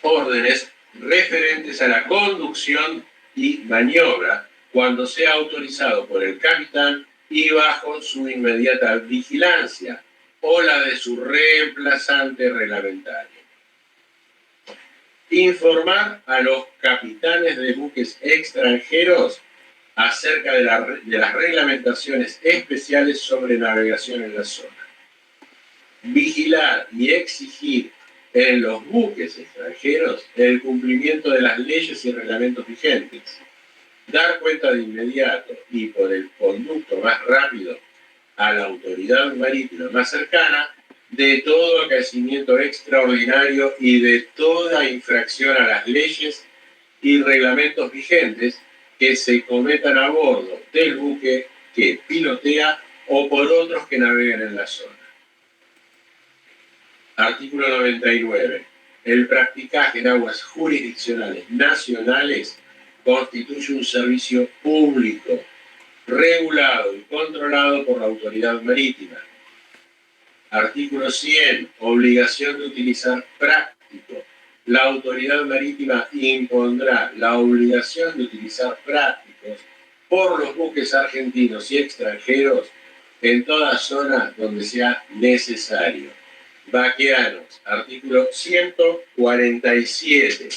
órdenes referentes a la conducción y maniobra cuando sea autorizado por el capitán y bajo su inmediata vigilancia o la de su reemplazante reglamentario. Informar a los capitanes de buques extranjeros acerca de las reglamentaciones especiales sobre navegación en la zona. Vigilar y exigir en los buques extranjeros el cumplimiento de las leyes y reglamentos vigentes. Dar cuenta de inmediato y por el conducto más rápido a la autoridad marítima más cercana de todo acaecimiento extraordinario y de toda infracción a las leyes y reglamentos vigentes que se cometan a bordo del buque que pilotea o por otros que navegan en la zona. Artículo 99. El practicaje en aguas jurisdiccionales nacionales constituye un servicio público, regulado y controlado por la autoridad marítima. Artículo 100. Obligación de utilizar práctico. La autoridad marítima impondrá la obligación de utilizar prácticos por los buques argentinos y extranjeros en toda zona donde sea necesario. Vaqueanos, artículo 147.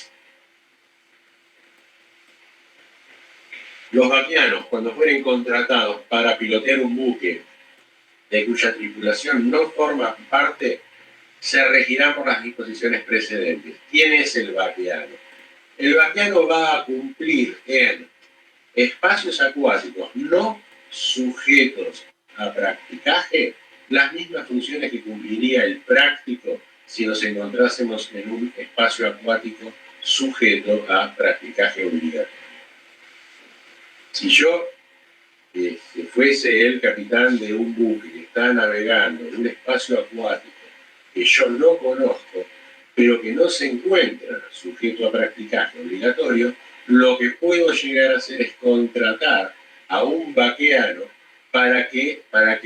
Los vaqueanos, cuando fueren contratados para pilotear un buque de cuya tripulación no forma parte, se regirán por las disposiciones precedentes. ¿Quién es el vaqueano? El vaqueano va a cumplir en espacios acuáticos no sujetos a practicaje las mismas funciones que cumpliría el práctico si nos encontrásemos en un espacio acuático sujeto a practicaje obligatorio. Si yo fuese el capitán de un buque que está navegando en un espacio acuático que yo no conozco, pero que no se encuentra sujeto a practicaje obligatorio, lo que puedo llegar a hacer es contratar a un vaqueano para que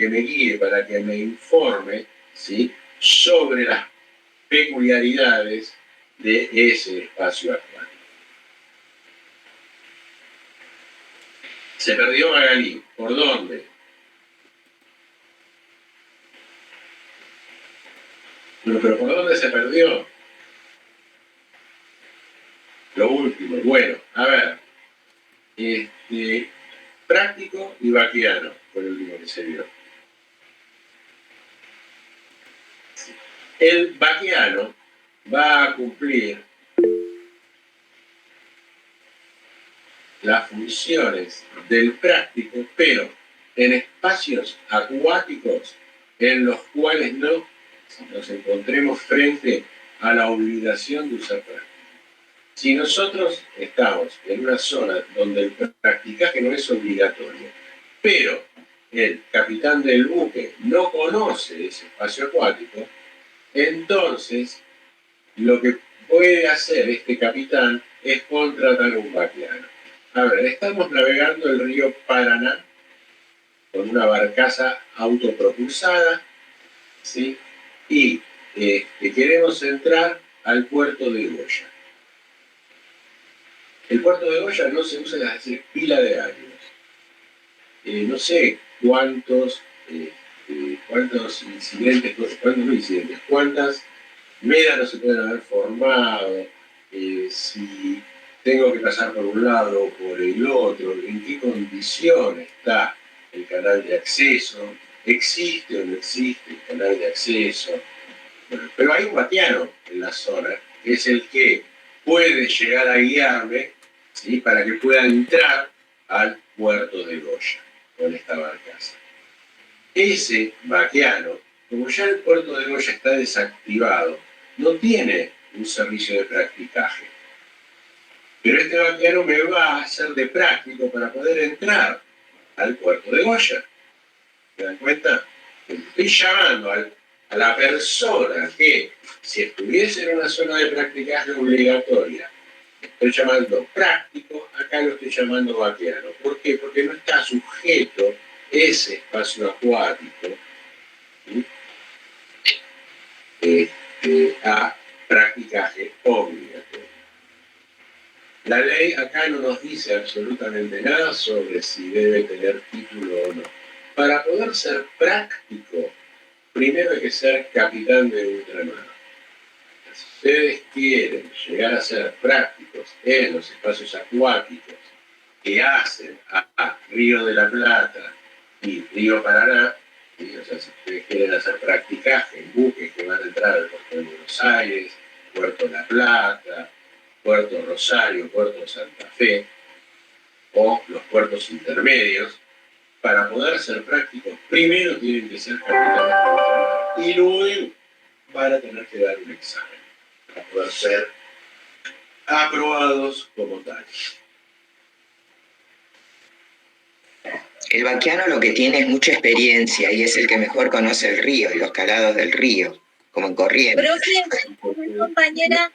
me guíe, para que me informe, ¿sí?, sobre las peculiaridades de ese espacio acuático. Se perdió Magalí. ¿Por dónde? Bueno, pero ¿por dónde se perdió? Lo último. Bueno, a ver. Práctico y vaqueano fue el último que se vio. El vaqueano va a cumplir las funciones del práctico, pero en espacios acuáticos en los cuales no nos encontremos frente a la obligación de usar práctica. Si nosotros estamos en una zona donde el practicaje no es obligatorio, pero el capitán del buque no conoce ese espacio acuático, entonces lo que puede hacer este capitán es contratar un vaqueano. A ver, estamos navegando el río Paraná con una barcaza autopropulsada, ¿sí? Y queremos entrar al puerto de Goya. El puerto de Goya no se usa desde hace pila de años. No sé cuántos incidentes, cuántas médanos se pueden haber formado, si tengo que pasar por un lado o por el otro, en qué condición está el canal de acceso, existe o no existe el canal de acceso. Bueno, pero hay un vaqueano en la zona, que es el que puede llegar a guiarme, ¿sí?, para que pueda entrar al puerto de Goya con esta barcaza. Ese vaqueano, como ya el puerto de Goya está desactivado, no tiene un servicio de practicaje. Pero este vaqueano me va a hacer de práctico para poder entrar al puerto de Goya. ¿Se dan cuenta? Estoy llamando a la persona que, si estuviese en una zona de practicaje obligatoria, estoy llamando práctico, acá lo estoy llamando vaqueano. ¿Por qué? Porque no está sujeto ese espacio acuático, ¿sí?, a practicaje obligatorio. La ley acá no nos dice absolutamente nada sobre si debe tener título o no. Para poder ser práctico, primero hay que ser capitán de ultramar. Si ustedes quieren llegar a ser prácticos en los espacios acuáticos que hacen a Río de la Plata y Río Paraná, ¿sí?, o sea, si ustedes quieren hacer practicaje en buques que van a entrar al puerto de Buenos Aires, Puerto La Plata, Puerto Rosario, Puerto Santa Fe, o los puertos intermedios, para poder ser prácticos, primero tienen que ser capitanes de ultramar y luego van a tener que dar un examen para poder ser aprobados como tales. El vaqueano lo que tiene es mucha experiencia y es el que mejor conoce el río y los calados del río, como en corriente. Profe, compañera,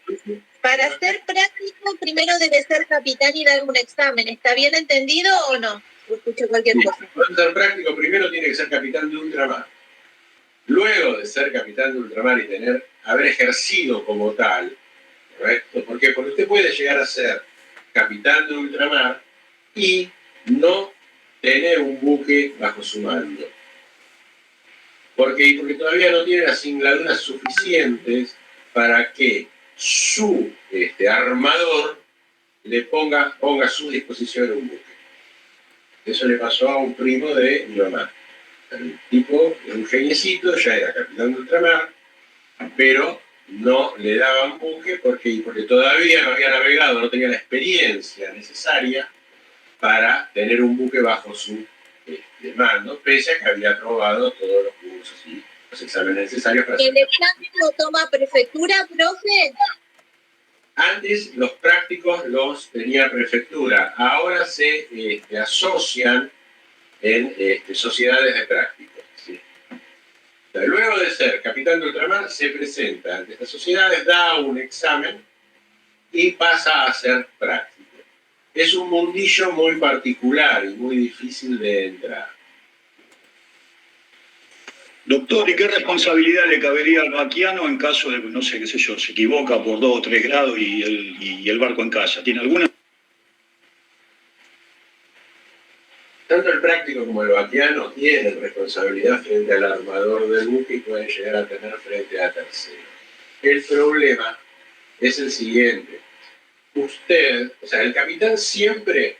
para ser práctico primero debe ser capitán y dar un examen. ¿Está bien entendido o no? Escucho cualquier cosa. Para ser práctico primero tiene que ser capitán de ultramar. Luego de ser capitán de ultramar y haber ejercido como tal, ¿correcto? ¿Por qué? Porque usted puede llegar a ser capitán de ultramar y no tener un buque bajo su mando. Porque todavía no tiene las singladuras suficientes para que su armador le ponga a su disposición un buque. Eso le pasó a un primo de mi mamá. El tipo era un geniecito, ya era capitán de ultramar, pero no le daban buque porque todavía no había navegado, no tenía la experiencia necesaria para tener un buque bajo su mando, pese a que había aprobado todos los cursos y los exámenes necesarios para ¿El práctico toma prefectura, profe? Antes los prácticos los tenía prefectura, ahora se asocian en sociedades de prácticos. ¿Sí? Luego de ser capitán de ultramar, se presenta ante estas sociedades, da un examen y pasa a ser práctico. Es un mundillo muy particular y muy difícil de entrar. Doctor, ¿y qué responsabilidad le cabería al vaquiano en caso de, no sé, qué sé yo, se equivoca por 2 o 3 grados y el barco en casa? ¿Tiene alguna? Tanto el práctico como el vaquiano tienen responsabilidad frente al armador del buque y pueden llegar a tener frente a terceros. El problema es el siguiente. Usted, o sea, el capitán siempre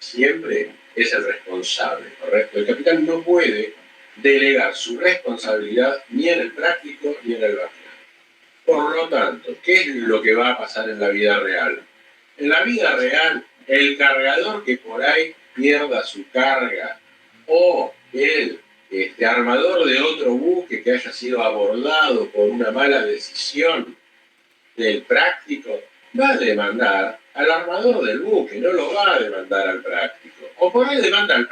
es el responsable, ¿correcto? El capitán no puede delegar su responsabilidad ni en el práctico ni en el vaquiano. Por lo tanto, ¿qué es lo que va a pasar en la vida real? En la vida real, el cargador que por ahí pierda su carga o el armador de otro buque que haya sido abordado por una mala decisión del práctico, va a demandar al armador del buque, no lo va a demandar al práctico. O por ahí demanda al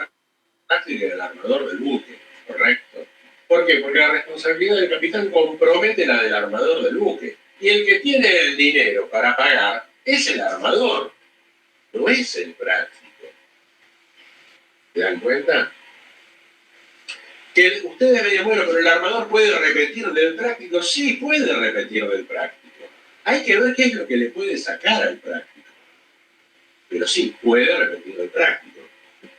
práctico y al armador del buque, ¿correcto? ¿Por qué? Porque la responsabilidad del capitán compromete la del armador del buque. Y el que tiene el dinero para pagar es el armador, no es el práctico. ¿Se dan cuenta? Que ustedes me dicen, bueno, pero el armador puede repetir del práctico. Sí, puede repetir del práctico. Hay que ver qué es lo que le puede sacar al práctico. Pero sí, puede repetir del práctico.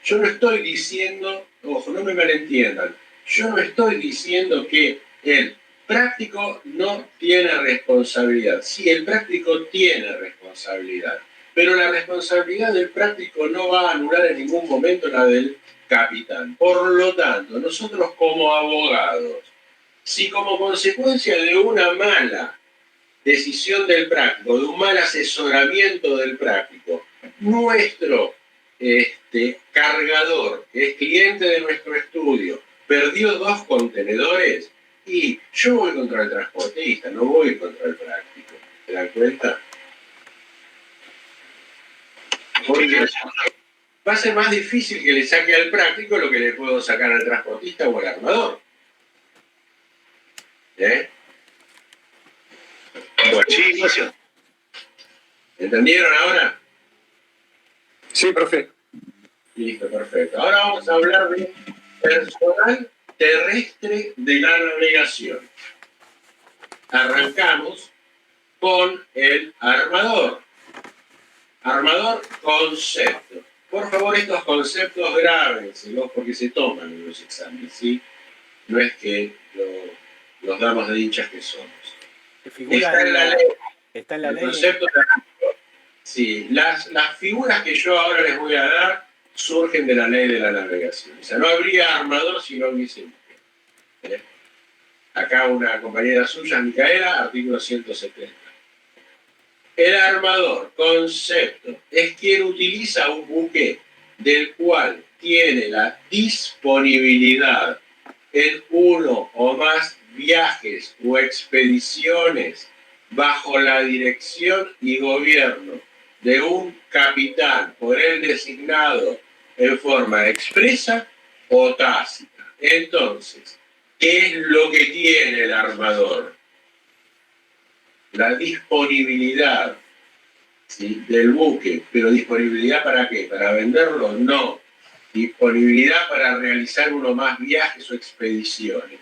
Yo no estoy diciendo, ojo, no me malentiendan, yo no estoy diciendo que el práctico no tiene responsabilidad. Sí, el práctico tiene responsabilidad. Pero la responsabilidad del práctico no va a anular en ningún momento la del capitán. Por lo tanto, nosotros como abogados, si como consecuencia de una mala decisión del práctico, de un mal asesoramiento del práctico, nuestro cargador, que es cliente de nuestro estudio, perdió 2 contenedores, y yo voy contra el transportista, no voy contra el práctico. ¿Se dan cuenta? Porque va a ser más difícil que le saque al práctico lo que le puedo sacar al transportista o al armador. Bueno, Sí, gracias. ¿entendieron ahora? Sí, profe. Listo, perfecto. Ahora vamos a hablar de personal terrestre de la navegación. Arrancamos con el armador. Armador, concepto. Por favor, estos conceptos grábenselos porque se toman en los exámenes, ¿sí? No es que los damos de hinchas que somos. Está en la ley. Está en la ley. Concepto sí, las figuras que yo ahora les voy a dar surgen de la ley de la navegación. O sea, no habría armador si no hubiese buque. Acá una compañera suya, Micaela, artículo 170. El armador, concepto, es quien utiliza un buque del cual tiene la disponibilidad en uno o más viajes o expediciones bajo la dirección y gobierno de un capitán por él designado en forma expresa o tácita. Entonces, ¿qué es lo que tiene el armador? La disponibilidad, ¿sí?, del buque. ¿Pero disponibilidad para qué? ¿Para venderlo? No. Disponibilidad para realizar uno más viajes o expediciones.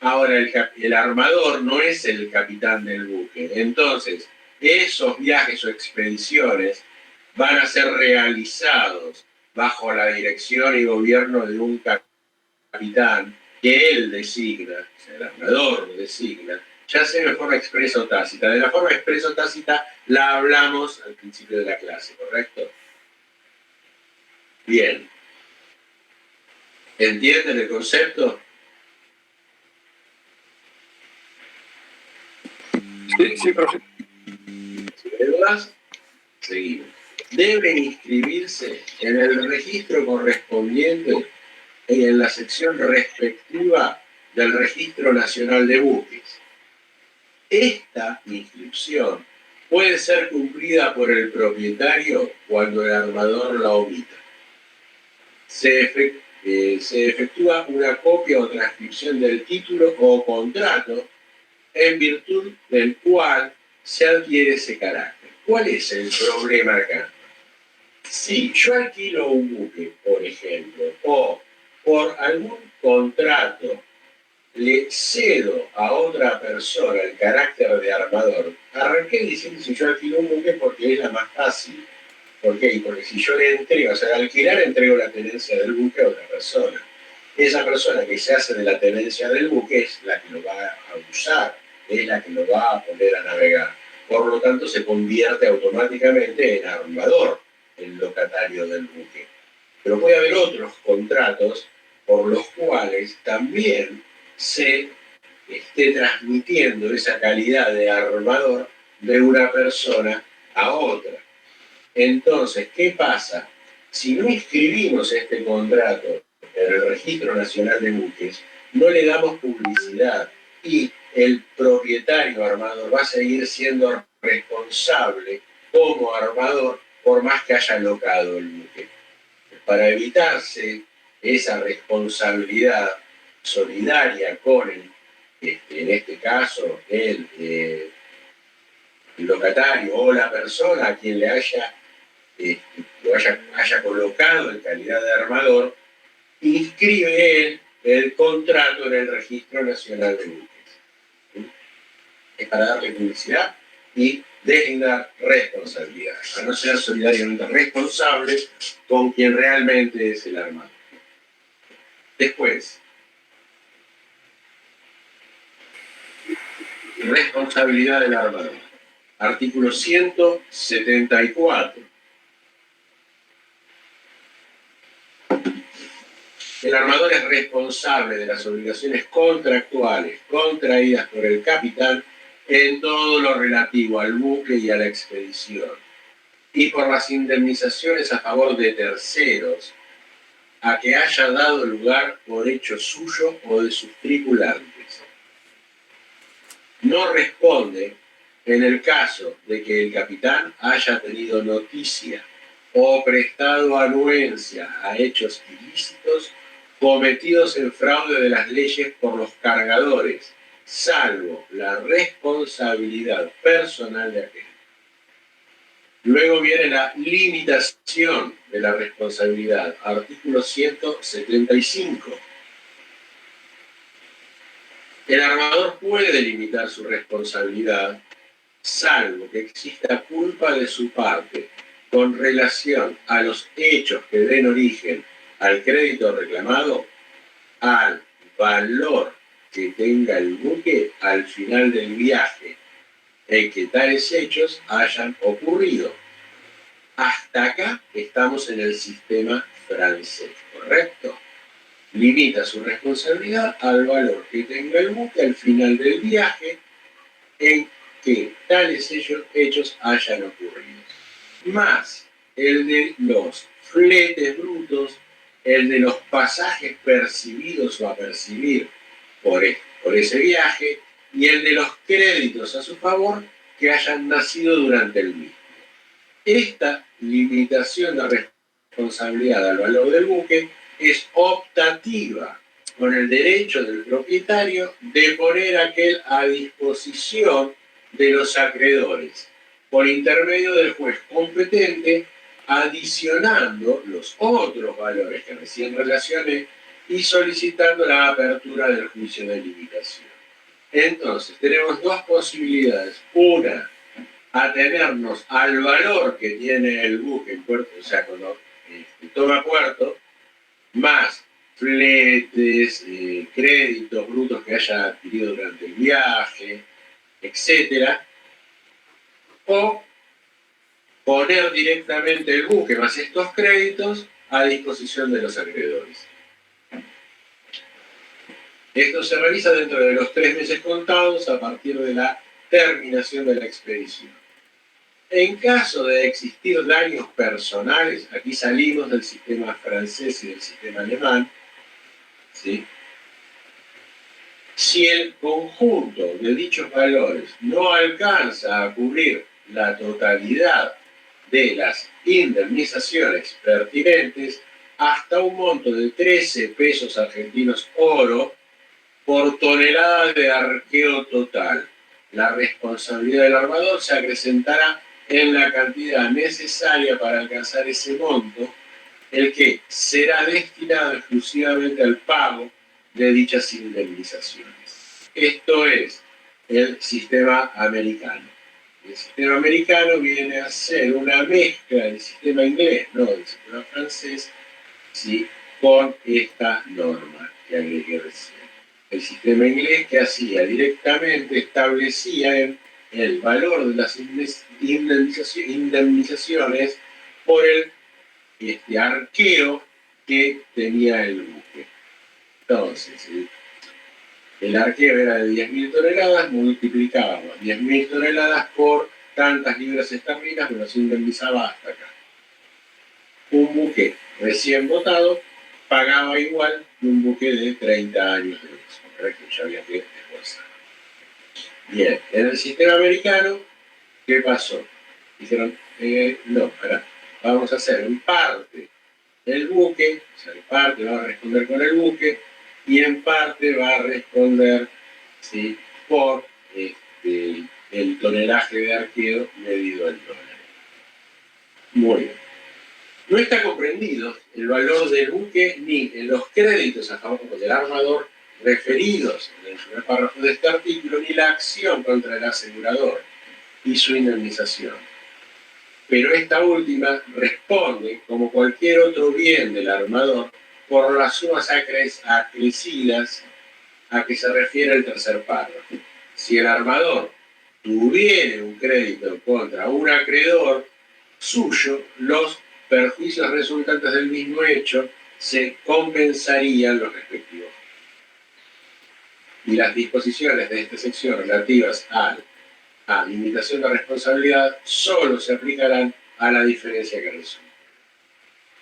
Ahora, el armador no es el capitán del buque. Entonces, esos viajes o expediciones van a ser realizados bajo la dirección y gobierno de un capitán que él designa, o sea, el armador lo designa, ya sea de forma expresa o tácita. De la forma expresa o tácita la hablamos al principio de la clase, ¿correcto? Bien. ¿Entienden el concepto? Sí, profe. Si hay dudas, seguimos. Deben inscribirse en el registro correspondiente y en la sección respectiva del Registro Nacional de Buques. Esta inscripción puede ser cumplida por el propietario cuando el armador la omita. se efectúa una copia o transcripción del título o contrato en virtud del cual se adquiere ese carácter. ¿Cuál es el problema acá? Si yo alquilo un buque, por ejemplo, o por algún contrato le cedo a otra persona el carácter de armador, arranqué diciendo si yo alquilo un buque porque es la más fácil. ¿Por qué? Porque si yo le entrego, o sea, al alquilar entrego la tenencia del buque a otra persona. Esa persona que se hace de la tenencia del buque es la que lo va a usar, es la que lo va a poner a navegar. Por lo tanto, se convierte automáticamente en armador el locatario del buque. Pero puede haber otros contratos por los cuales también se esté transmitiendo esa calidad de armador de una persona a otra. Entonces, ¿qué pasa? Si no inscribimos este contrato en el Registro Nacional de Buques, no le damos publicidad y el propietario armador va a seguir siendo responsable como armador por más que haya locado el buque. Para evitarse esa responsabilidad solidaria con el, en este caso, el locatario o la persona a quien le haya colocado en calidad de armador, inscribe él el contrato en el Registro Nacional de Buques. Es para darle publicidad y deslindar responsabilidad, a no ser solidariamente responsable con quien realmente es el armador. Después, responsabilidad del armador. Artículo 174. El armador es responsable de las obligaciones contractuales contraídas por el capitán en todo lo relativo al buque y a la expedición, y por las indemnizaciones a favor de terceros a que haya dado lugar por hecho suyo o de sus tripulantes. No responde en el caso de que el capitán haya tenido noticia o prestado anuencia a hechos ilícitos cometidos en fraude de las leyes por los cargadores, salvo la responsabilidad personal de aquel. Luego viene la limitación de la responsabilidad, artículo 175. El armador puede delimitar su responsabilidad, salvo que exista culpa de su parte con relación a los hechos que den origen al crédito reclamado, al valor que tenga el buque al final del viaje en que tales hechos hayan ocurrido. Hasta acá estamos en el sistema francés, ¿correcto? Limita su responsabilidad al valor que tenga el buque al final del viaje en que tales hechos hayan ocurrido. Más el de los fletes brutos, el de los pasajes percibidos o a percibir por ese viaje y el de los créditos a su favor que hayan nacido durante el mismo. Esta limitación de responsabilidad al valor del buque es optativa con el derecho del propietario de poner aquel a disposición de los acreedores por intermedio del juez competente, adicionando los otros valores que recién relacioné y solicitando la apertura del juicio de limitación. Entonces, tenemos dos posibilidades. Una, atenernos al valor que tiene el buque en puerto, o sea, cuando toma puerto, más fletes, créditos brutos que haya adquirido durante el viaje, etcétera, o poner directamente el buque más estos créditos a disposición de los acreedores. Esto se realiza dentro de los 3 meses contados a partir de la terminación de la expedición. En caso de existir daños personales, aquí salimos del sistema francés y del sistema alemán, ¿sí? Si el conjunto de dichos valores no alcanza a cubrir la totalidad de las indemnizaciones pertinentes, hasta un monto de 13 pesos argentinos oro por tonelada de arqueo total. La responsabilidad del armador se acrecentará en la cantidad necesaria para alcanzar ese monto, el que será destinado exclusivamente al pago de dichas indemnizaciones. Esto es el sistema americano. El sistema americano viene a ser una mezcla del sistema inglés, no del sistema francés, ¿sí?, con esta norma que agregué recién. El sistema inglés, que hacía directamente, establecía el valor de las indemnizaciones por el arqueo que tenía el buque. Entonces, el arqueo era de 10.000 toneladas, multiplicábamos 10.000 toneladas por tantas libras esterlinas, que nos indemnizaba hasta acá. Un buque recién votado pagaba igual que un buque de 30 años de uso, ¿verdad?, que ya había que esforzar. Bien, en el sistema americano, ¿qué pasó? Dijeron, no, vamos a hacer en parte el buque, o sea, en parte va a responder con el buque, y en parte va a responder, ¿sí?, por el tonelaje de arqueo medido en dólares. Muy bien. No está comprendido el valor del buque ni en los créditos a favor del armador referidos en el primer párrafo de este artículo, ni la acción contra el asegurador y su indemnización. Pero esta última responde, como cualquier otro bien del armador, por las sumas acrecidas a que se refiere el tercer párrafo. Si el armador tuviera un crédito contra un acreedor suyo, los perjuicios resultantes del mismo hecho se compensarían los respectivos. Y las disposiciones de esta sección relativas a limitación de responsabilidad solo se aplicarán a la diferencia que resulte.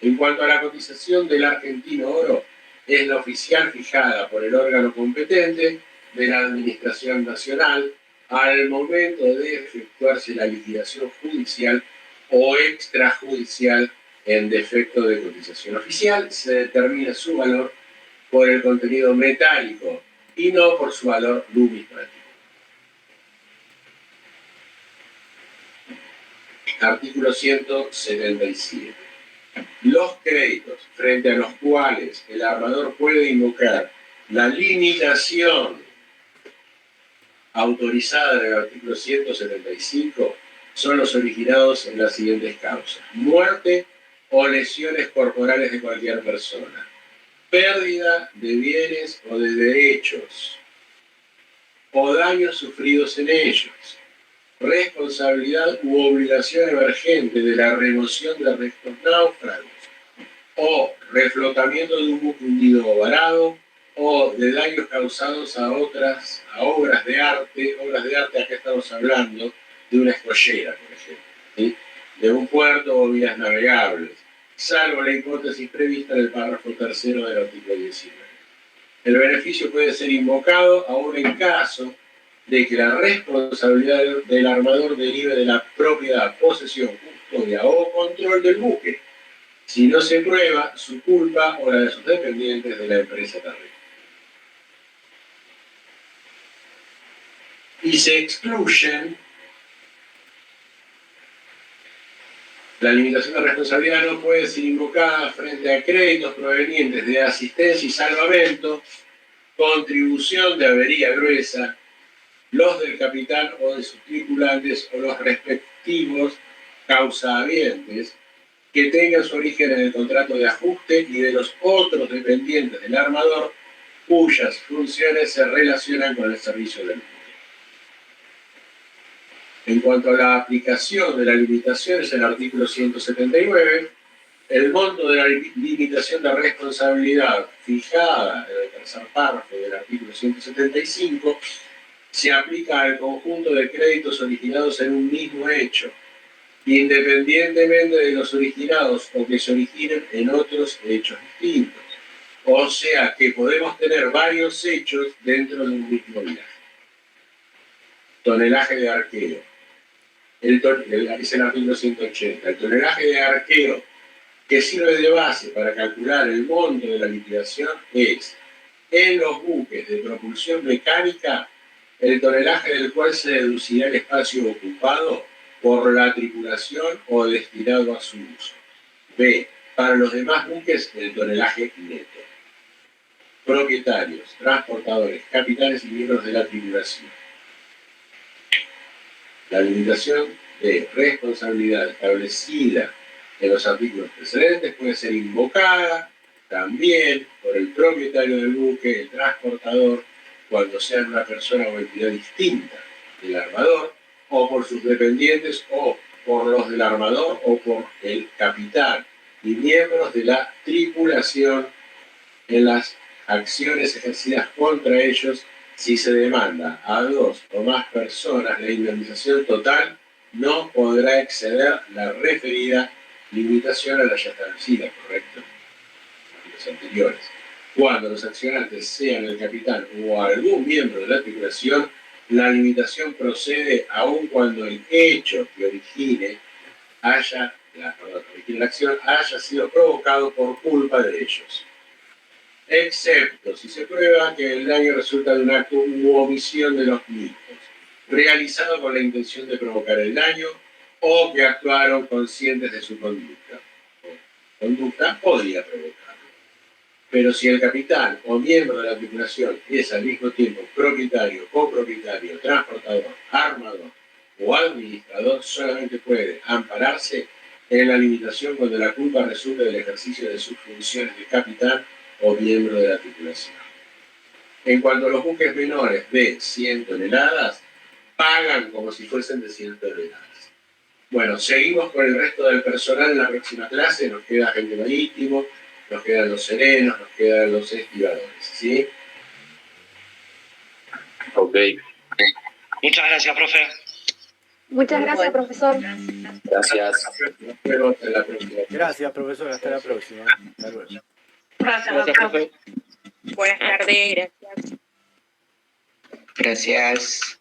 En cuanto a la cotización del argentino oro, es la oficial fijada por el órgano competente de la Administración Nacional al momento de efectuarse la liquidación judicial o extrajudicial en defecto de cotización oficial. Se determina su valor por el contenido metálico y no por su valor numismático. Artículo 177. Los créditos frente a los cuales el armador puede invocar la limitación autorizada en el artículo 175 son los originados en las siguientes causas: muerte o lesiones corporales de cualquier persona, pérdida de bienes o de derechos, o daños sufridos en ellos, responsabilidad u obligación emergente de la remoción de restos náufragos, o reflotamiento de un buque hundido o varado, o de daños causados a obras de arte. Obras de arte, acá estamos hablando de una escollera, por ejemplo, ¿sí?, de un puerto o vías navegables, salvo la hipótesis prevista en el párrafo tercero del artículo 19. El beneficio puede ser invocado aún en caso de que la responsabilidad del armador derive de la propiedad, posesión, custodia o control del buque, si no se prueba su culpa o la de sus dependientes de la empresa terrestre. Y se excluyen. La limitación de responsabilidad no puede ser invocada frente a créditos provenientes de asistencia y salvamento, contribución de avería gruesa, los del capitán o de sus tripulantes o los respectivos causahabientes que tengan su origen en el contrato de ajuste y de los otros dependientes del armador cuyas funciones se relacionan con el servicio del buque. En cuanto a la aplicación de la limitación, es el artículo 179, el monto de la limitación de responsabilidad fijada en el tercer párrafo del artículo 175 se aplica al conjunto de créditos originados en un mismo hecho, independientemente de los originados o que se originen en otros hechos distintos. O sea que podemos tener varios hechos dentro de un mismo viaje. Tonelaje de arqueo. Es el artículo 180. El tonelaje de arqueo que sirve de base para calcular el monto de la liquidación es, en los buques de propulsión mecánica, el tonelaje del cual se deducirá el espacio ocupado por la tripulación o destinado a su uso. B. Para los demás buques, el tonelaje neto. Propietarios, transportadores, capitanes y miembros de la tripulación. La limitación de responsabilidad establecida en los artículos precedentes puede ser invocada también por el propietario del buque, el transportador, cuando sean una persona o entidad distinta del armador, o por sus dependientes, o por los del armador, o por el capitán y miembros de la tripulación en las acciones ejercidas contra ellos. Si se demanda a 2 o más personas, la indemnización total no podrá exceder la referida limitación a la ya establecida, ¿correcto? Los anteriores. Cuando los accionantes sean el capitán o algún miembro de la tripulación, la limitación procede aun cuando el hecho que origine la acción haya sido provocado por culpa de ellos, excepto si se prueba que el daño resulta de un acto u omisión de los mismos, realizado con la intención de provocar el daño o que actuaron conscientes de su conducta. Conducta podría provocarlo. Pero si el capitán o miembro de la tripulación es al mismo tiempo propietario, copropietario, transportador, armador o administrador, solamente puede ampararse en la limitación cuando la culpa resulte del ejercicio de sus funciones de capitán o miembro de la tripulación. En cuanto a los buques menores de 100 toneladas, pagan como si fuesen de 100 toneladas. Bueno, seguimos con el resto del personal en la próxima clase. Nos queda agente marítimo, nos quedan los serenos, nos quedan los estibadores, ¿sí? Ok, Muchas gracias, profe. Muchas gracias, profesor. gracias. Nos vemos en la próxima. Gracias, profesor. Hasta la próxima. Hasta luego. Gracias, profe. Buenas tardes, gracias. Gracias.